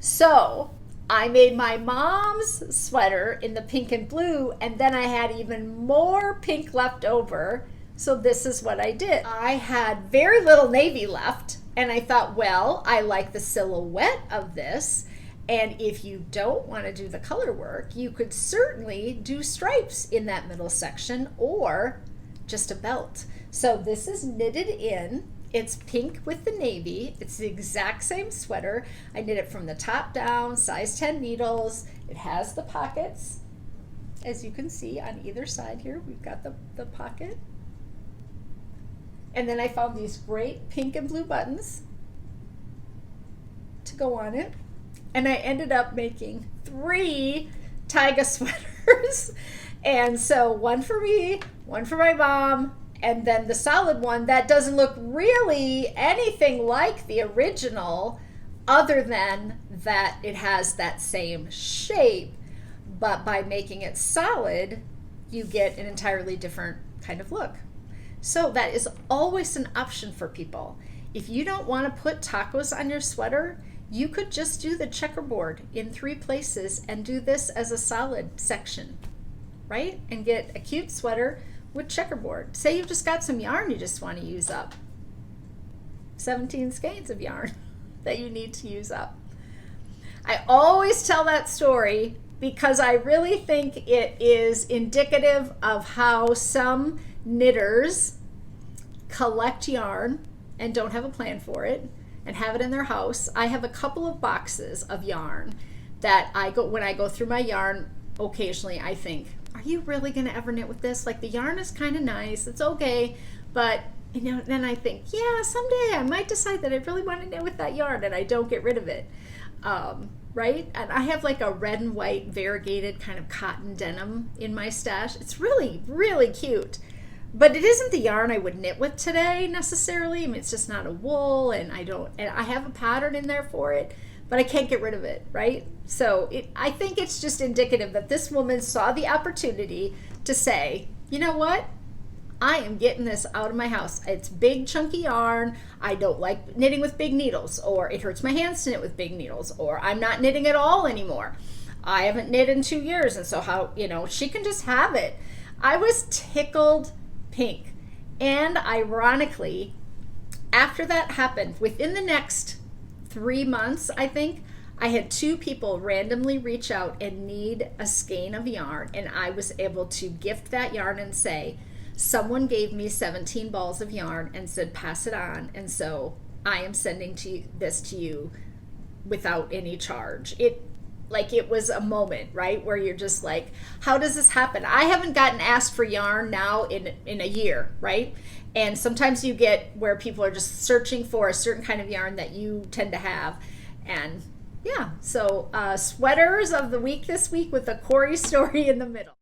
So I made my mom's sweater in the pink and blue, and then I had even more pink left over. So this is what I did. I had very little navy left, and I thought, well, I like the silhouette of this. And if you don't want to do the color work, you could certainly do stripes in that middle section or just a belt. So this is knitted in. It's pink with the navy. It's the exact same sweater. I knit it from the top down, size 10 needles. It has the pockets. As you can see on either side here, we've got the pocket. And then I found these great pink and blue buttons to go on it. And I ended up making 3 Taiga sweaters. And so one for me, one for my mom, and then the solid one that doesn't look really anything like the original, other than that it has that same shape. But by making it solid, you get an entirely different kind of look. So that is always an option for people. If you don't want to put tacos on your sweater, you could just do the checkerboard in 3 places and do this as a solid section, right? And get a cute sweater with checkerboard. Say you've just got some yarn you just want to use up. 17 skeins of yarn that you need to use up. I always tell that story because I really think it is indicative of how some knitters collect yarn and don't have a plan for it and have it in their house. I have a couple of boxes of yarn that when I go through my yarn, occasionally I think, are you really going to ever knit with this? Like, the yarn is kind of nice, it's okay, but then I think, yeah, someday I might decide that I really want to knit with that yarn, and I don't get rid of it, right? And I have like a red and white variegated kind of cotton denim in my stash. It's really, really cute. But it isn't the yarn I would knit with today necessarily. I mean, it's just not a wool, and I have a pattern in there for it, but I can't get rid of it, right? So I think it's just indicative that this woman saw the opportunity to say, you know what? I am getting this out of my house. It's big chunky yarn. I don't like knitting with big needles, or it hurts my hands to knit with big needles, or I'm not knitting at all anymore. I haven't knit in 2 years, and so she can just have it. I was tickled pink. And ironically, after that happened, within the next 3 months, I think, I had 2 people randomly reach out and need a skein of yarn, and I was able to gift that yarn and say, someone gave me 17 balls of yarn and said, pass it on, and so I am sending this to you without any charge. It was a moment, right, where you're just like, how does this happen? I haven't gotten asked for yarn now in a year, right? And sometimes you get where people are just searching for a certain kind of yarn that you tend to have, and yeah, so sweaters of the week this week with a Cori story in the middle.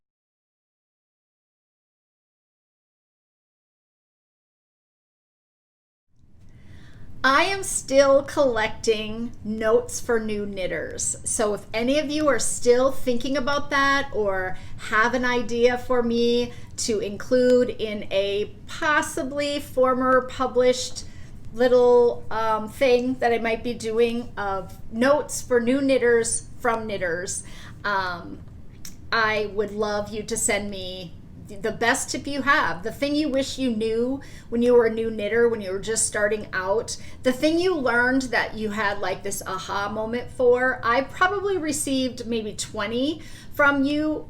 I am still collecting notes for new knitters. So if any of you are still thinking about that or have an idea for me to include in a possibly former published little thing that I might be doing of notes for new knitters from knitters, I would love you to send me the best tip you have, the thing you wish you knew when you were a new knitter, when you were just starting out, the thing you learned that you had like this aha moment for. I probably received maybe 20 from you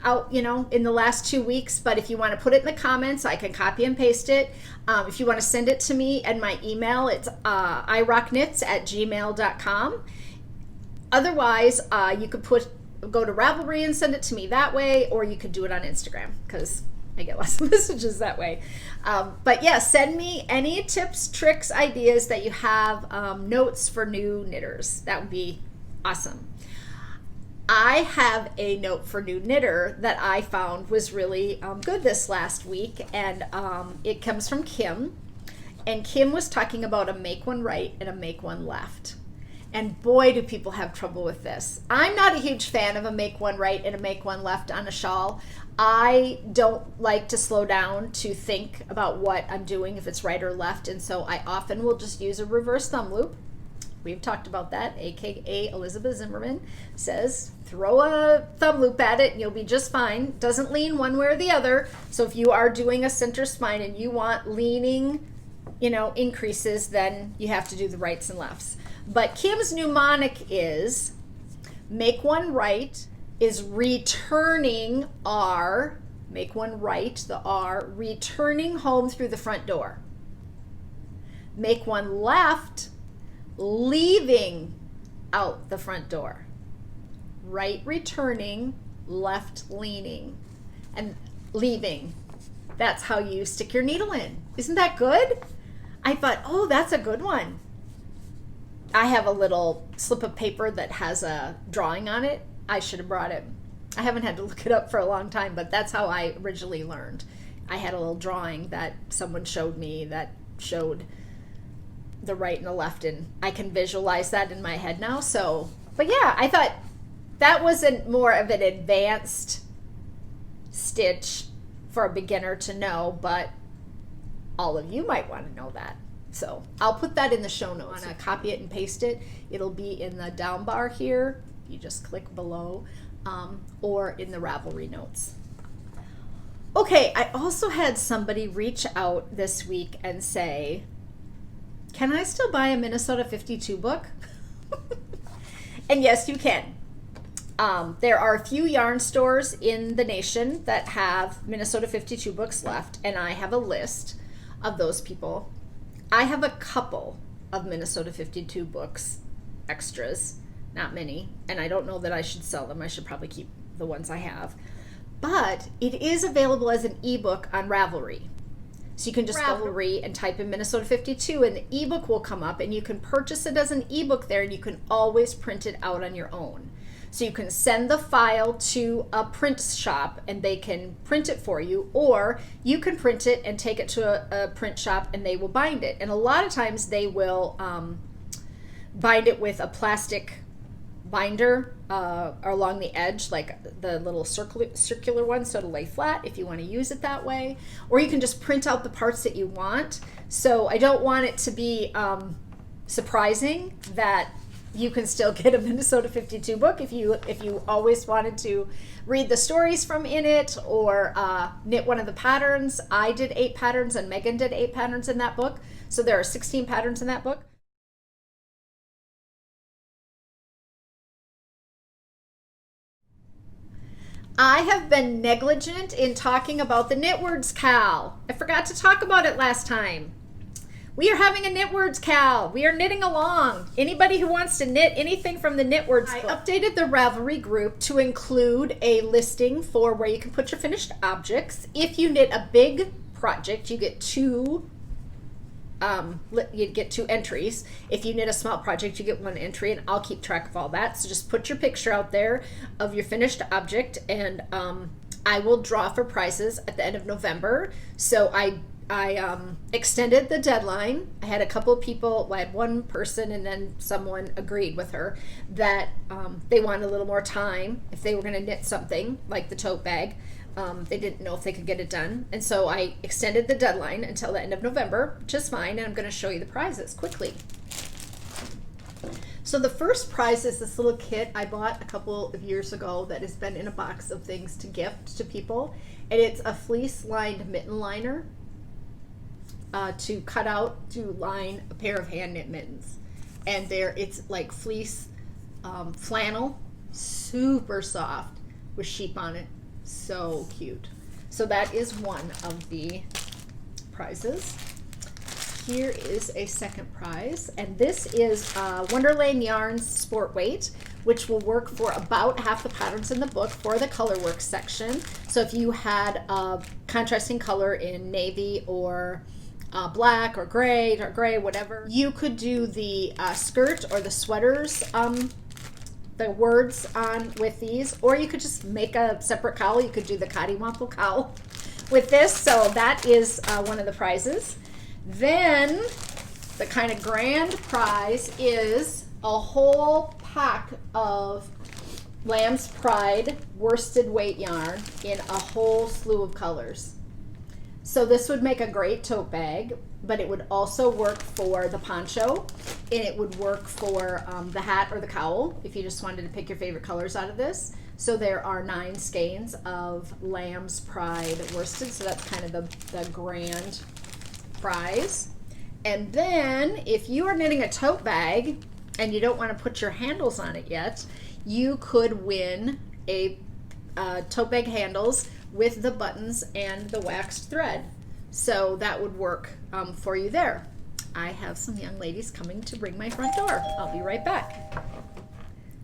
out, in the last 2 weeks, but if you want to put it in the comments, I can copy and paste it. If you want to send it to me and my email, it's irocknits@gmail.com. Otherwise, you could go to Ravelry and send it to me that way, or you could do it on Instagram because I get lots of messages that way. But yeah, send me any tips, tricks, ideas that you have, notes for new knitters. That would be awesome. I have a note for new knitter that I found was really good this last week, and it comes from Kim. And Kim was talking about a make one right and a make one left. And boy, do people have trouble with this. I'm not a huge fan of a make one right and a make one left on a shawl. I don't like to slow down to think about what I'm doing, if it's right or left, and so I often will just use a reverse thumb loop. We've talked about that. AKA Elizabeth Zimmerman says, throw a thumb loop at it and you'll be just fine. Doesn't lean one way or the other. So if you are doing a center spine and you want leaning, increases, then you have to do the rights and lefts. But Kim's mnemonic is make one right is returning R, make one right, the R, returning home through the front door. Make one left, leaving out the front door. Right returning, left leaning, and leaving. That's how you stick your needle in. Isn't that good? I thought, oh, that's a good one. I have a little slip of paper that has a drawing on it. I should have brought it. I haven't had to look it up for a long time, but that's how I originally learned. I had a little drawing that someone showed me that showed the right and the left, and I can visualize that in my head now. So, but yeah, I thought that wasn't more of an advanced stitch for a beginner to know, but all of you might want to know that. So I'll put that in the show notes. I'm going to copy it and paste it. It'll be in the down bar here. You just click below, or in the Ravelry notes. Okay, I also had somebody reach out this week and say, can I still buy a Minnesota 52 book? And yes, you can. There are a few yarn stores in the nation that have Minnesota 52 books left, and I have a list of those people. I have a couple of Minnesota 52 books, extras, not many, and I don't know that I should sell them. I should probably keep the ones I have. But it is available as an ebook on Ravelry. So you can just Ravelry and type in Minnesota 52 and the ebook will come up, and you can purchase it as an ebook there, and you can always print it out on your own. So you can send the file to a print shop and they can print it for you, or you can print it and take it to a print shop and they will bind it. And a lot of times they will bind it with a plastic binder along the edge, like the little circular one, so it'll lay flat if you want to use it that way. Or you can just print out the parts that you want. So I don't want it to be surprising that you can still get a Minnesota 52 book if you always wanted to read the stories from in it, or knit one of the patterns. I did 8 patterns and Megan did 8 patterns in that book. So there are 16 patterns in that book. I have been negligent in talking about the Knitwords cowl. I forgot to talk about it last time. We are having a Knitwords cowl. We are knitting along. Anybody who wants to knit anything from the Knitwords book. I updated the Ravelry group to include a listing for where you can put your finished objects. If you knit a big project, you get 2 you get 2 entries. If you knit a small project, you get 1 entry, and I'll keep track of all that. So just put your picture out there of your finished object, and I will draw for prizes at the end of November. So I extended the deadline. I had a couple of people, I had one person, and then someone agreed with her that they wanted a little more time if they were going to knit something like the tote bag. They didn't know if they could get it done, and so I extended the deadline until the end of November, which is fine, and I'm going to show you the prizes quickly. So the first prize is this little kit I bought a couple of years ago that has been in a box of things to gift to people, and it's a fleece lined mitten liner to cut out to line a pair of hand knit mittens. And it's like fleece flannel, super soft with sheep on it. So cute. So that is one of the prizes. Here is a second prize, and this is Wonderland Yarns Sport Weight, which will work for about half the patterns in the book for the color work section. So if you had a contrasting color in navy or black or gray, whatever, you could do the skirt or the sweaters, the words on with these, or you could just make a separate cowl. You could do the Cottywomple cowl with this. So that is one of the prizes. Then the kind of grand prize is a whole pack of Lamb's Pride worsted weight yarn in a whole slew of colors. So this would make a great tote bag, but it would also work for the poncho, and it would work for the hat or the cowl if you just wanted to pick your favorite colors out of this. So there are 9 skeins of Lamb's Pride worsted, so that's kind of the grand prize. And then if you are knitting a tote bag and you don't want to put your handles on it yet, you could win a tote bag handles with the buttons and the waxed thread. So that would work for you there. I have some young ladies coming to ring my front door. I'll be right back.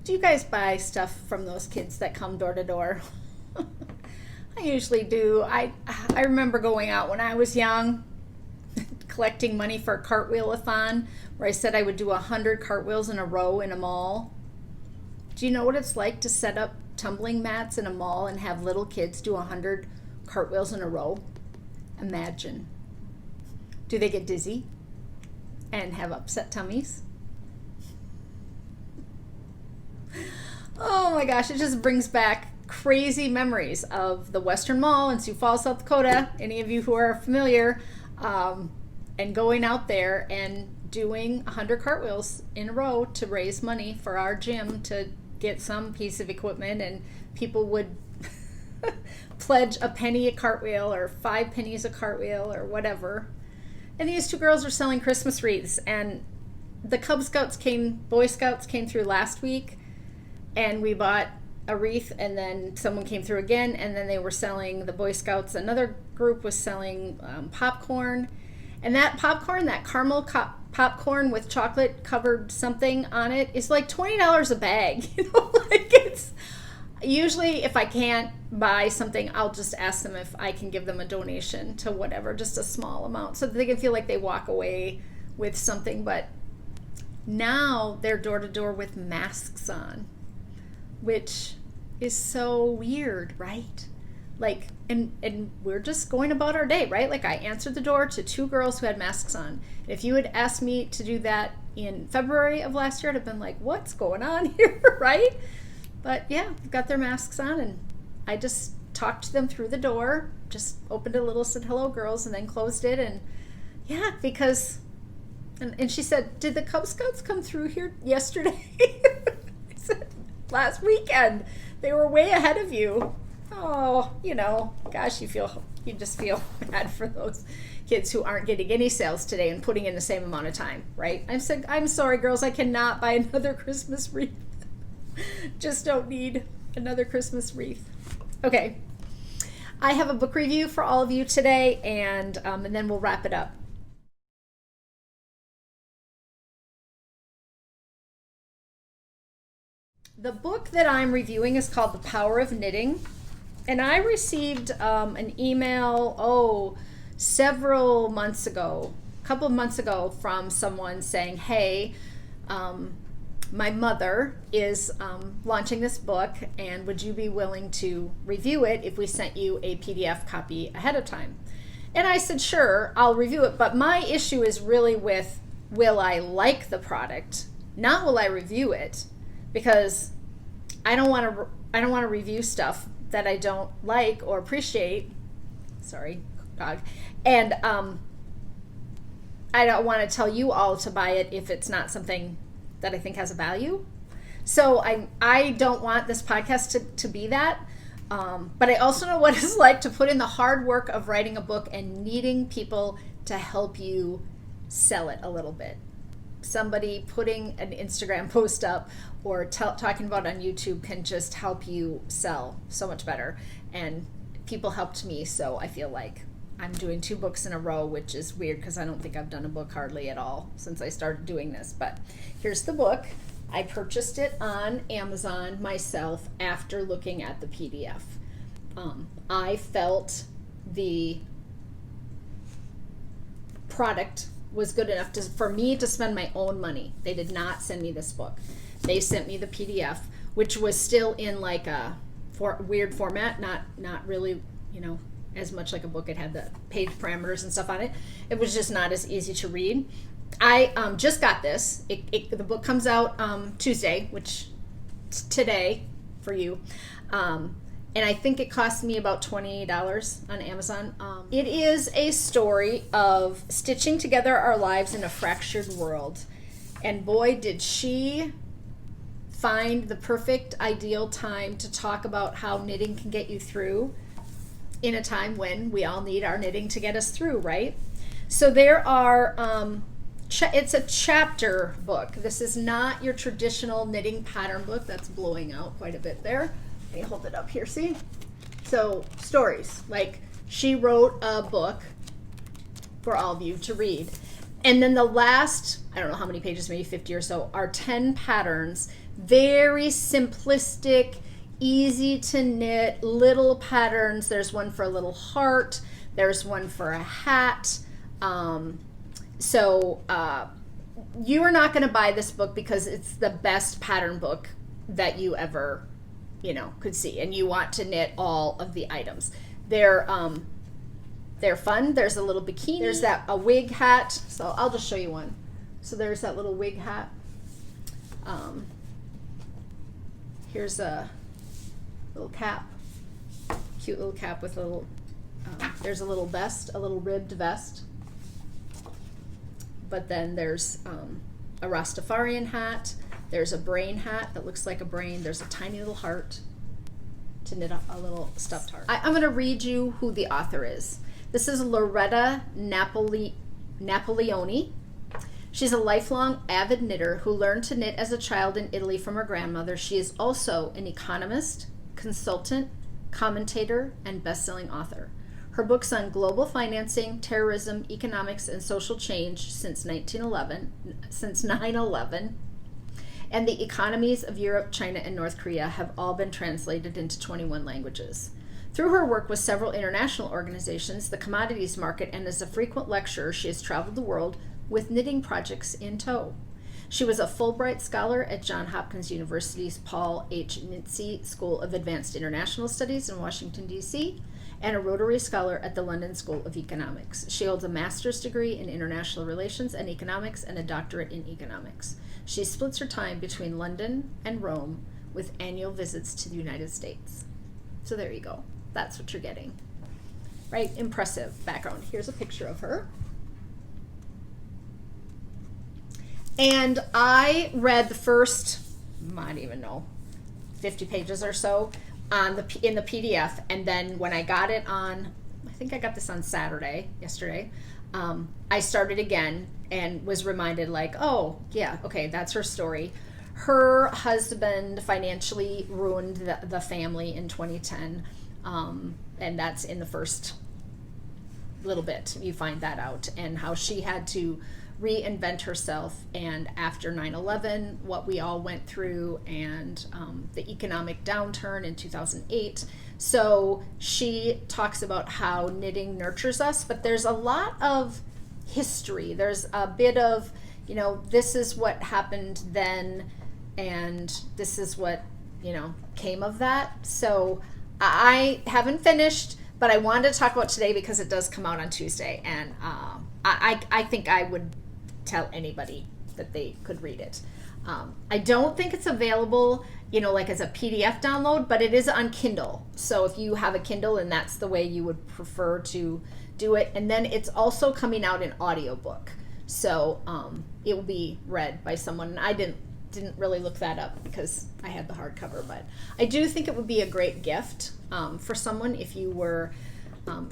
Do you guys buy stuff from those kids that come door to door? I usually do. I remember going out when I was young, collecting money for a cartwheel-a-thon, where I said I would do 100 cartwheels in a row in a mall. Do you know what it's like to set up tumbling mats in a mall and have little kids do 100 cartwheels in a row? Imagine. Do they get dizzy and have upset tummies? Oh my gosh, it just brings back crazy memories of the Western Mall in Sioux Falls, South Dakota. Any of you who are familiar, and going out there and doing 100 cartwheels in a row to raise money for our gym to get some piece of equipment, and people would pledge a penny a cartwheel or 5 pennies a cartwheel or whatever. And these 2 girls are selling Christmas wreaths, and the Boy Scouts came through last week, and we bought a wreath, and then someone came through again, and then they were selling, the Boy Scouts, another group was selling popcorn. And that popcorn, that caramel popcorn with chocolate covered something on it, is like $20 a bag. Like it's usually, if I can't buy something, I'll just ask them if I can give them a donation to whatever, just a small amount, so that they can feel like they walk away with something. But now they're door to door with masks on, which is so weird, right? Like, and we're just going about our day, right? Like, I answered the door to 2 girls who had masks on. And if you had asked me to do that in February of last year, I'd have been like, what's going on here, right? But yeah, they've got their masks on, and I just talked to them through the door, just opened it a little, said, hello, girls, and then closed it. And yeah, because, and she said, did the Cub Scouts come through here yesterday? I said, last weekend. They were way ahead of you. Oh, gosh, you just feel bad for those kids who aren't getting any sales today and putting in the same amount of time, right? I said, I'm sorry, girls, I cannot buy another Christmas wreath. Just don't need another Christmas wreath. Okay, I have a book review for all of you today, and then we'll wrap it up. The book that I'm reviewing is called The Power of Knitting. And I received an email, several months ago, a couple of months ago from someone saying, hey, my mother is launching this book, and would you be willing to review it if we sent you a PDF copy ahead of time? And I said, sure, I'll review it. But my issue is really with, will I like the product? Not will I review it, because I don't want to review stuff that I don't like or appreciate. Sorry, dog. And I don't want to tell you all to buy it if it's not something that I think has a value. So I don't want this podcast to be that. But I also know what it's like to put in the hard work of writing a book and needing people to help you sell it a little bit. Somebody putting an Instagram post up or talking about it on YouTube can just help you sell so much better. And people helped me, so I feel like I'm doing 2 books in a row, which is weird because I don't think I've done a book hardly at all since I started doing this. But here's the book. I purchased it on Amazon myself after looking at the PDF. I felt the product was good enough for me to spend my own money. They did not send me this book. They sent me the PDF, which was still in like a weird format, not really, as much like a book. It had the page parameters and stuff on it. It was just not as easy to read. I just got this. The book comes out Tuesday, which today for you. And I think it cost me about $20 on Amazon. It is a story of stitching together our lives in a fractured world. And boy, did she find the perfect, ideal time to talk about how knitting can get you through in a time when we all need our knitting to get us through, right? So there are... it's a chapter book. This is not your traditional knitting pattern book. That's blowing out quite a bit there. Let me hold it up here, see? So stories, like she wrote a book for all of you to read. And then the last, I don't know how many pages, maybe 50 or so, are 10 patterns. Very simplistic, easy to knit, little patterns. There's one for a little heart. There's one for a hat. So you are not going to buy this book because it's the best pattern book that you ever, could see, and you want to knit all of the items. They're fun. There's a little bikini. There's a wig hat. So I'll just show you one. So there's that little wig hat. Here's a little cap, cute little cap with a little. There's a little vest, a little ribbed vest. But then there's a Rastafarian hat. There's a brain hat that looks like a brain. There's a tiny little heart to knit a little stuffed heart. I'm going to read you who the author is. This is Loretta Napoleoni. She's a lifelong avid knitter who learned to knit as a child in Italy from her grandmother. She is also an economist, consultant, commentator, and best-selling author. Her books on global financing, terrorism, economics, and social change since 9/11, and the economies of Europe, China, and North Korea have all been translated into 21 languages. Through her work with several international organizations, the commodities market, and as a frequent lecturer, she has traveled the world with knitting projects in tow. She was a Fulbright Scholar at Johns Hopkins University's Paul H. Nitze School of Advanced International Studies in Washington, D.C., and a Rotary Scholar at the London School of Economics. She holds a master's degree in international relations and economics and a doctorate in economics. She splits her time between London and Rome with annual visits to the United States. So there you go. That's what you're getting. Right? Impressive background. Here's a picture of her. And I read the first, I don't even know, 50 pages or so in the PDF, and then when I got it on, I think I got this on yesterday, I started again and was reminded like, oh yeah, okay, that's her story. Her husband financially ruined the family in 2010, and that's in the first little bit. You find that out, and how she had to reinvent herself, and after 9/11, what we all went through, and the economic downturn in 2008. So she talks about how knitting nurtures us, but there's a lot of history. There's a bit of, you know, this is what happened then, and this is what, you know, came of that. So I haven't finished, but I wanted to talk about today because it does come out on Tuesday, and I think I would tell anybody that they could read it. I don't think it's available, you know, like as a PDF download, but it is on Kindle. So if you have a Kindle and that's the way you would prefer to do it, and then it's also coming out in audiobook. So it will be read by someone. I didn't really look that up because I had the hardcover, but I do think it would be a great gift for someone if you were,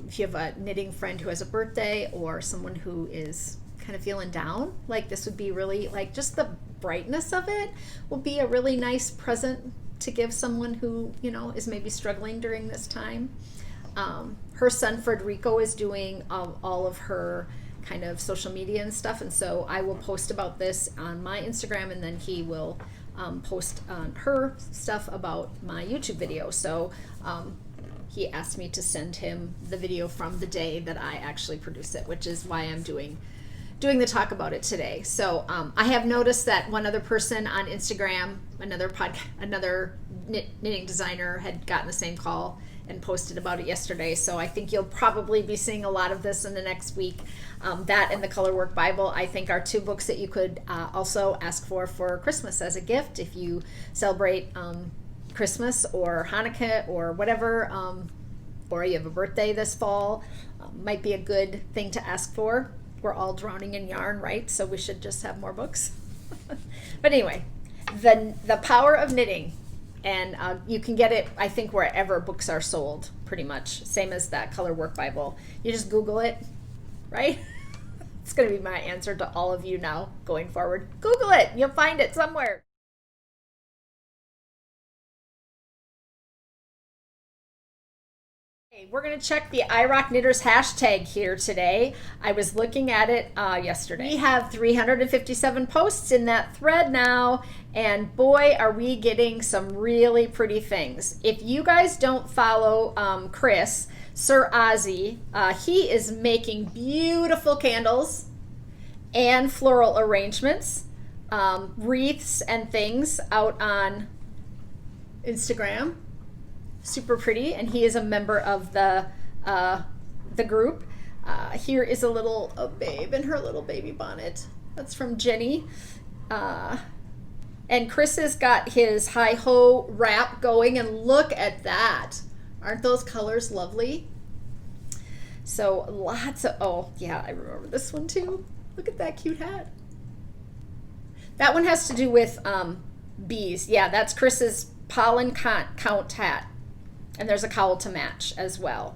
if you have a knitting friend who has a birthday, or someone who is kind of feeling down. Like, this would be really, like, just the brightness of it will be a really nice present to give someone who, you know, is maybe struggling during this time. Her son Federico is doing all of her kind of social media and stuff, and so I will post about this on my Instagram, and then he will post on her stuff about my YouTube video. So he asked me to send him the video from the day that I actually produce it, which is why I'm doing the talk about it today. So I have noticed that one other person on Instagram, another knitting designer, had gotten the same call and posted about it yesterday. So I think you'll probably be seeing a lot of this in the next week. That and the Color Work Bible, I think, are two books that you could also ask for Christmas as a gift if you celebrate Christmas or Hanukkah or whatever, or you have a birthday this fall. Might be a good thing to ask for. We're all drowning in yarn, right? So we should just have more books. But anyway, the power of knitting. And you can get it, I think, wherever books are sold, pretty much. Same as that Color Work Bible. You just Google it, right? It's going to be my answer to all of you now going forward. Google it. You'll find it somewhere. We're going to check the iRock Knitters hashtag here today. I was looking at it yesterday. We have 357 posts in that thread now, and boy, are we getting some really pretty things. If you guys don't follow Chris, Sir Ozzy, he is making beautiful candles and floral arrangements, wreaths and things out on Instagram. Super pretty, and he is a member of the group. Here is a babe in her little baby bonnet. That's from Jenny. And Chris has got his hi-ho wrap going, and look at that. Aren't those colors lovely? So lots of, oh yeah, I remember this one too. Look at that cute hat. That one has to do with bees. Yeah, that's Chris's pollen count hat. And there's a cowl to match as well.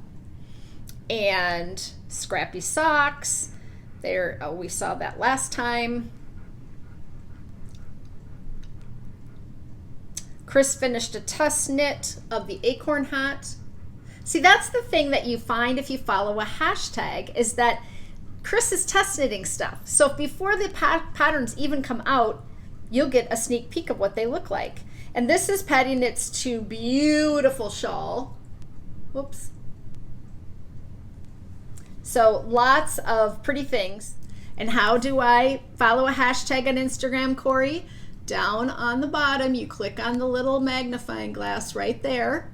And scrappy socks. There, we saw that last time. Chris finished a tuss knit of the acorn hat. See, that's the thing that you find if you follow a hashtag, is that Chris is tuss knitting stuff. So before the patterns even come out, you'll get a sneak peek of what they look like. And this is Patty Knits 2 beautiful shawl. Whoops. So lots of pretty things. And how do I follow a hashtag on Instagram, Cori? Down on the bottom, you click on the little magnifying glass right there.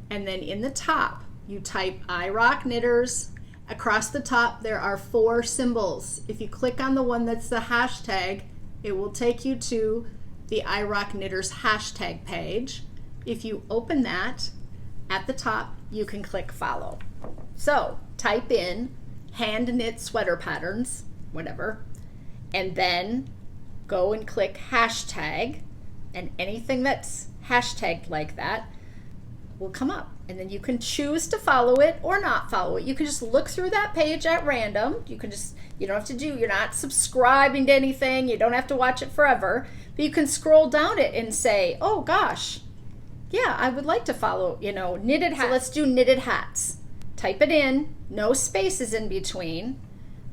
And then in the top, you type iRock Knitters. Across the top, there are 4 symbols. If you click on the one that's the hashtag, it will take you to the iRock Knitters hashtag page. If you open that, at the top, you can click follow. So type in hand knit sweater patterns, whatever, and then go and click hashtag, and anything that's hashtagged like that will come up. And then you can choose to follow it or not follow it. You can just look through that page at random. You don't have to you're not subscribing to anything. You don't have to watch it forever. But you can scroll down it and say, oh gosh, yeah, I would like to follow, knitted hats. So let's do knitted hats. Type it in, no spaces in between.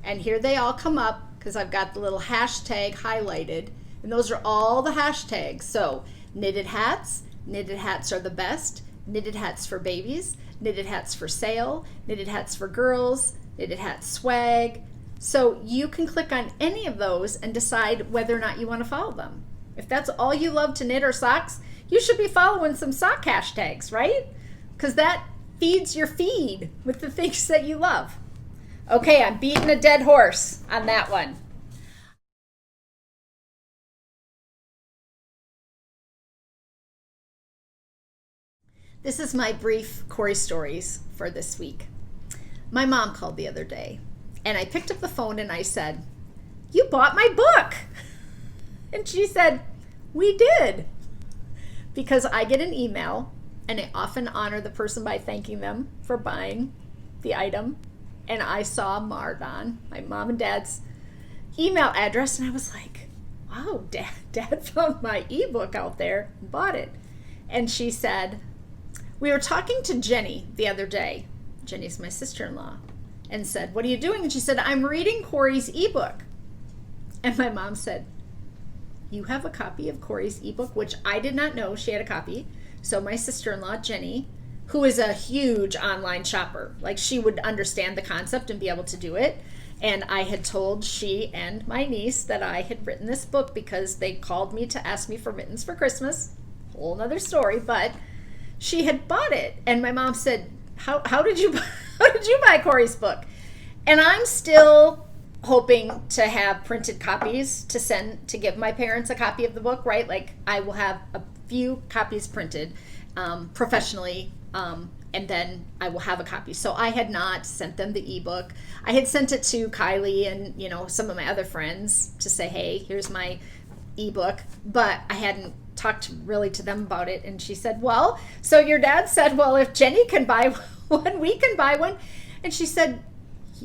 And here they all come up because I've got the little hashtag highlighted. And those are all the hashtags. So knitted hats are the best. Knitted hats for babies, knitted hats for sale, knitted hats for girls, knitted hats swag. So you can click on any of those and decide whether or not you want to follow them. If that's all you love to knit or socks, you should be following some sock hashtags, right? Because that feeds your feed with the things that you love. Okay, I'm beating a dead horse on that one. This is my brief Cori stories for this week. My mom called the other day, and I picked up the phone and I said, "You bought my book." And she said, "We did." Because I get an email, and I often honor the person by thanking them for buying the item. And I saw Mardon, my mom and dad's email address, and I was like, wow, dad found my ebook out there and bought it. And she said, we were talking to Jenny the other day. Jenny's my sister-in-law. And said, what are you doing? And she said, I'm reading Cori's ebook. And my mom said, you have a copy of Cori's ebook, which I did not know she had a copy. So my sister-in-law, Jenny, who is a huge online shopper, like she would understand the concept and be able to do it. And I had told she and my niece that I had written this book because they called me to ask me for mittens for Christmas. Whole nother story, but she had bought it. And my mom said, how did you buy Cori's book? And I'm still hoping to have printed copies to send to give my parents a copy of the book, right? Like I will have a few copies printed professionally, and then I will have a copy. So I had not sent them the ebook. I had sent it to Kylie and some of my other friends to say, hey, here's my ebook, but I hadn't talked really to them about it. And she said, well, so your dad said, well, if Jenny can buy one, we can buy one. And she said,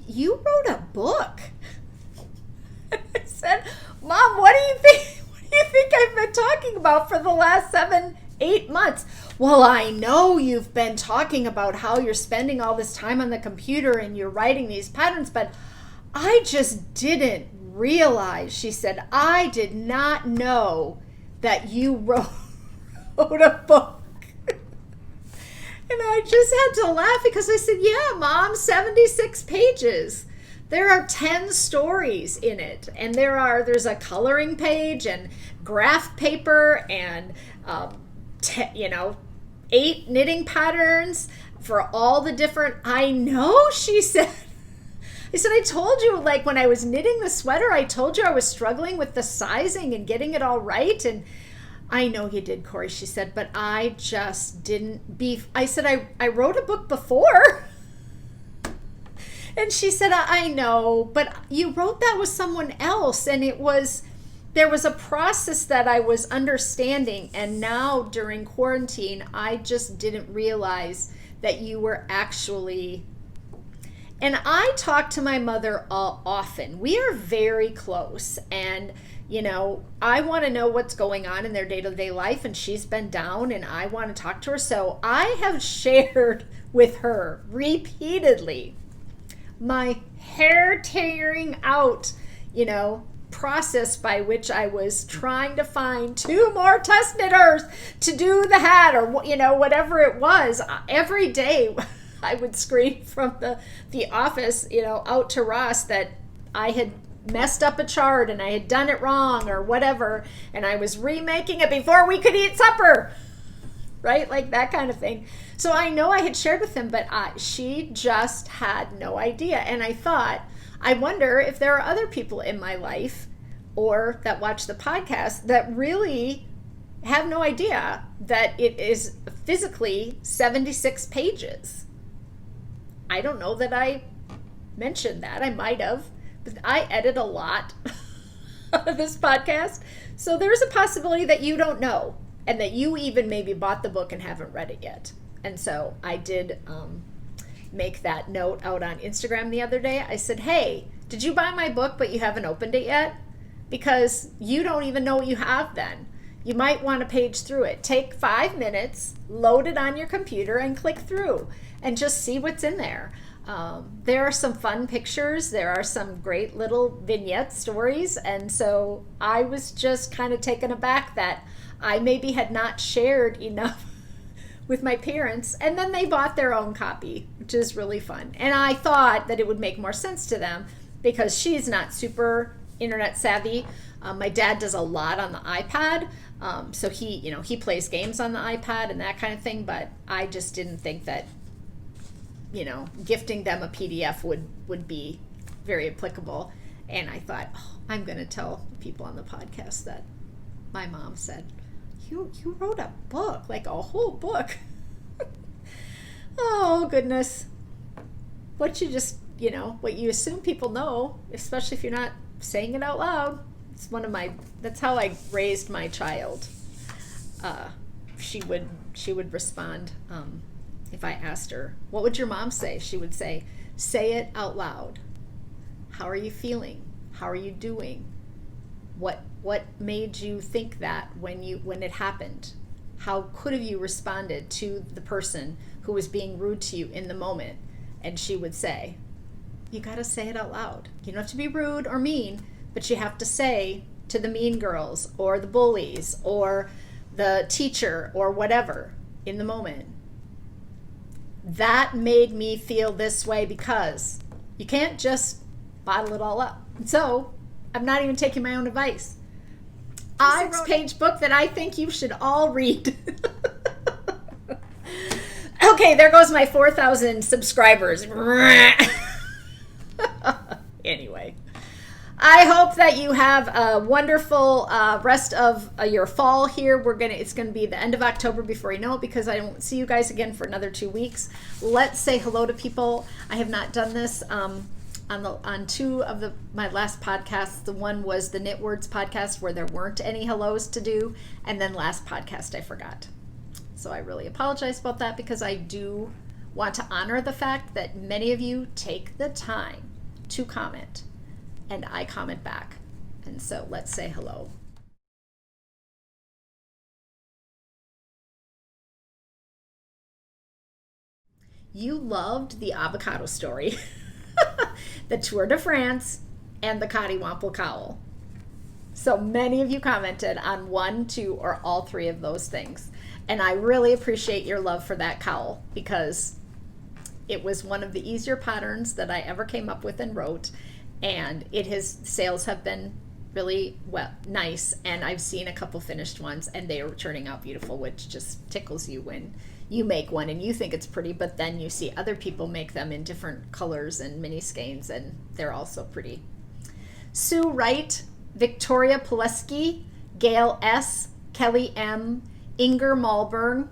you wrote a book. I said, Mom, what do you think I've been talking about for the last 7-8 months? Well, I know you've been talking about how you're spending all this time on the computer and you're writing these patterns, but I just didn't realize, she said, I did not know that you wrote a book. And I just had to laugh because I said, yeah, Mom, 76 pages. There are 10 stories in it. And there's a coloring page and graph paper and, 8 knitting patterns for all the different, I know, she said. I said, I told you, like when I was knitting the sweater, I told you I was struggling with the sizing and getting it all right. And I know you did, Cori, she said, but I just didn't I said, I wrote a book before. And she said, I know, but you wrote that with someone else. And there was a process that I was understanding. And now during quarantine, I just didn't realize that you were actually. And I talk to my mother often. We are very close. And I want to know what's going on in their day-to-day life, and she's been down, and I want to talk to her. So I have shared with her repeatedly my hair-tearing out, process by which I was trying to find 2 more test knitters to do the hat or, whatever it was. Every day I would scream from the office, out to Ross that I had messed up a chart and I had done it wrong or whatever, and I was remaking it before we could eat supper, right? Like that kind of thing. So I know I had shared with him, but she just had no idea. And I thought, I wonder if there are other people in my life or that watch the podcast that really have no idea that it is physically 76 pages. I don't know that I mentioned that. I might have. I edit a lot of this podcast. So there's a possibility that you don't know and that you even maybe bought the book and haven't read it yet. And so I did make that note out on Instagram the other day. I said, hey, did you buy my book but you haven't opened it yet? Because you don't even know what you have then. You might want to page through it. Take 5 minutes, load it on your computer and click through and just see what's in there. There are some fun pictures. There are some great little vignette stories. And so I was just kind of taken aback that I maybe had not shared enough with my parents. And then they bought their own copy, which is really fun. And I thought that it would make more sense to them because she's not super internet savvy. My dad does a lot on the iPad, so he plays games on the iPad and that kind of thing, but I just didn't think that, gifting them a PDF would be very applicable. And I thought, I'm going to tell people on the podcast that my mom said, you wrote a book, like a whole book. Oh, goodness. What you just, what you assume people know, especially if you're not saying it out loud. It's that's how I raised my child. She would respond, if I asked her, what would your mom say? She would say it out loud. How are you feeling? How are you doing? What made you think that when it happened? How could have you responded to the person who was being rude to you in the moment? And she would say, you got to say it out loud. You don't have to be rude or mean, but you have to say to the mean girls or the bullies or the teacher or whatever in the moment. That made me feel this way because you can't just bottle it all up. So I'm not even taking my own advice. 6-page book that I think you should all read. Okay, there goes my 4,000 subscribers. Anyway, I hope that you have a wonderful rest of your fall here. It's gonna be the end of October before you know it, because I won't see you guys again for another 2 weeks. Let's say hello to people. I have not done this on two of my last podcasts. The one was the Knitwords podcast where there weren't any hellos to do, and then last podcast I forgot. So I really apologize about that, because I do want to honor the fact that many of you take the time to comment, and I comment back. And so let's say hello. You loved the avocado story, the Tour de France, and the Cottywomple cowl. So many of you commented on 1, 2, or all 3 of those things. And I really appreciate your love for that cowl, because it was one of the easier patterns that I ever came up with and wrote. And sales have been really nice. And I've seen a couple finished ones, and they are turning out beautiful, which just tickles you when you make one and you think it's pretty, but then you see other people make them in different colors and mini skeins, and they're also pretty. Sue Wright, Victoria Pileski, Gail S., Kelly M., Inger Malburn,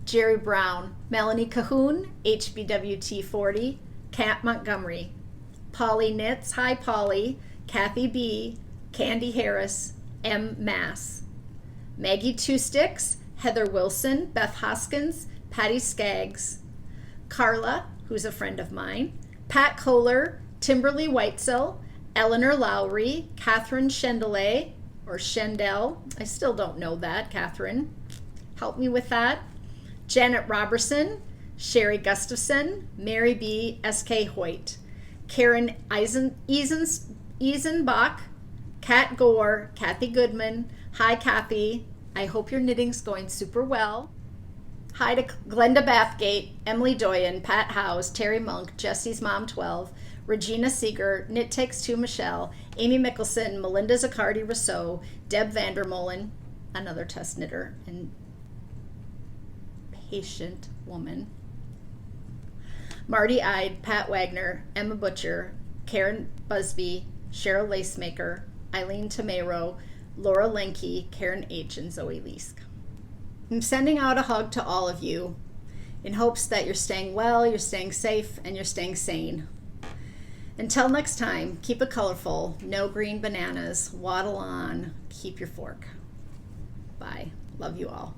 Jerry Brown, Melanie Cahoon, HBWT40, Kat Montgomery, Polly Knits, hi Polly, Kathy B., Candy Harris, M. Mass, Maggie Two Sticks, Heather Wilson, Beth Hoskins, Patty Skaggs, Carla, who's a friend of mine, Pat Kohler, Timberly Whitesell, Eleanor Lowry, Catherine Schendelay, or Shendel, I still don't know that, Catherine, help me with that, Janet Robertson, Sherry Gustafson, Mary B. S.K. Hoyt, Karen Eisenbach, Kat Gore, Kathy Goodman, hi Kathy, I hope your knitting's going super well. Hi to Glenda Bathgate, Emily Doyen, Pat Howes, Terry Monk, Jessie's Mom 12, Regina Seeger, Knit Takes Two Michelle, Amy Mickelson, Melinda Zaccardi Rousseau, Deb Vandermolen, another test knitter and patient woman, Marty Ide, Pat Wagner, Emma Butcher, Karen Busby, Cheryl Lacemaker, Eileen Tomero, Laura Lenke, Karen H., and Zoe Leask. I'm sending out a hug to all of you in hopes that you're staying well, you're staying safe, and you're staying sane. Until next time, keep it colorful, no green bananas, waddle on, keep your fork. Bye. Love you all.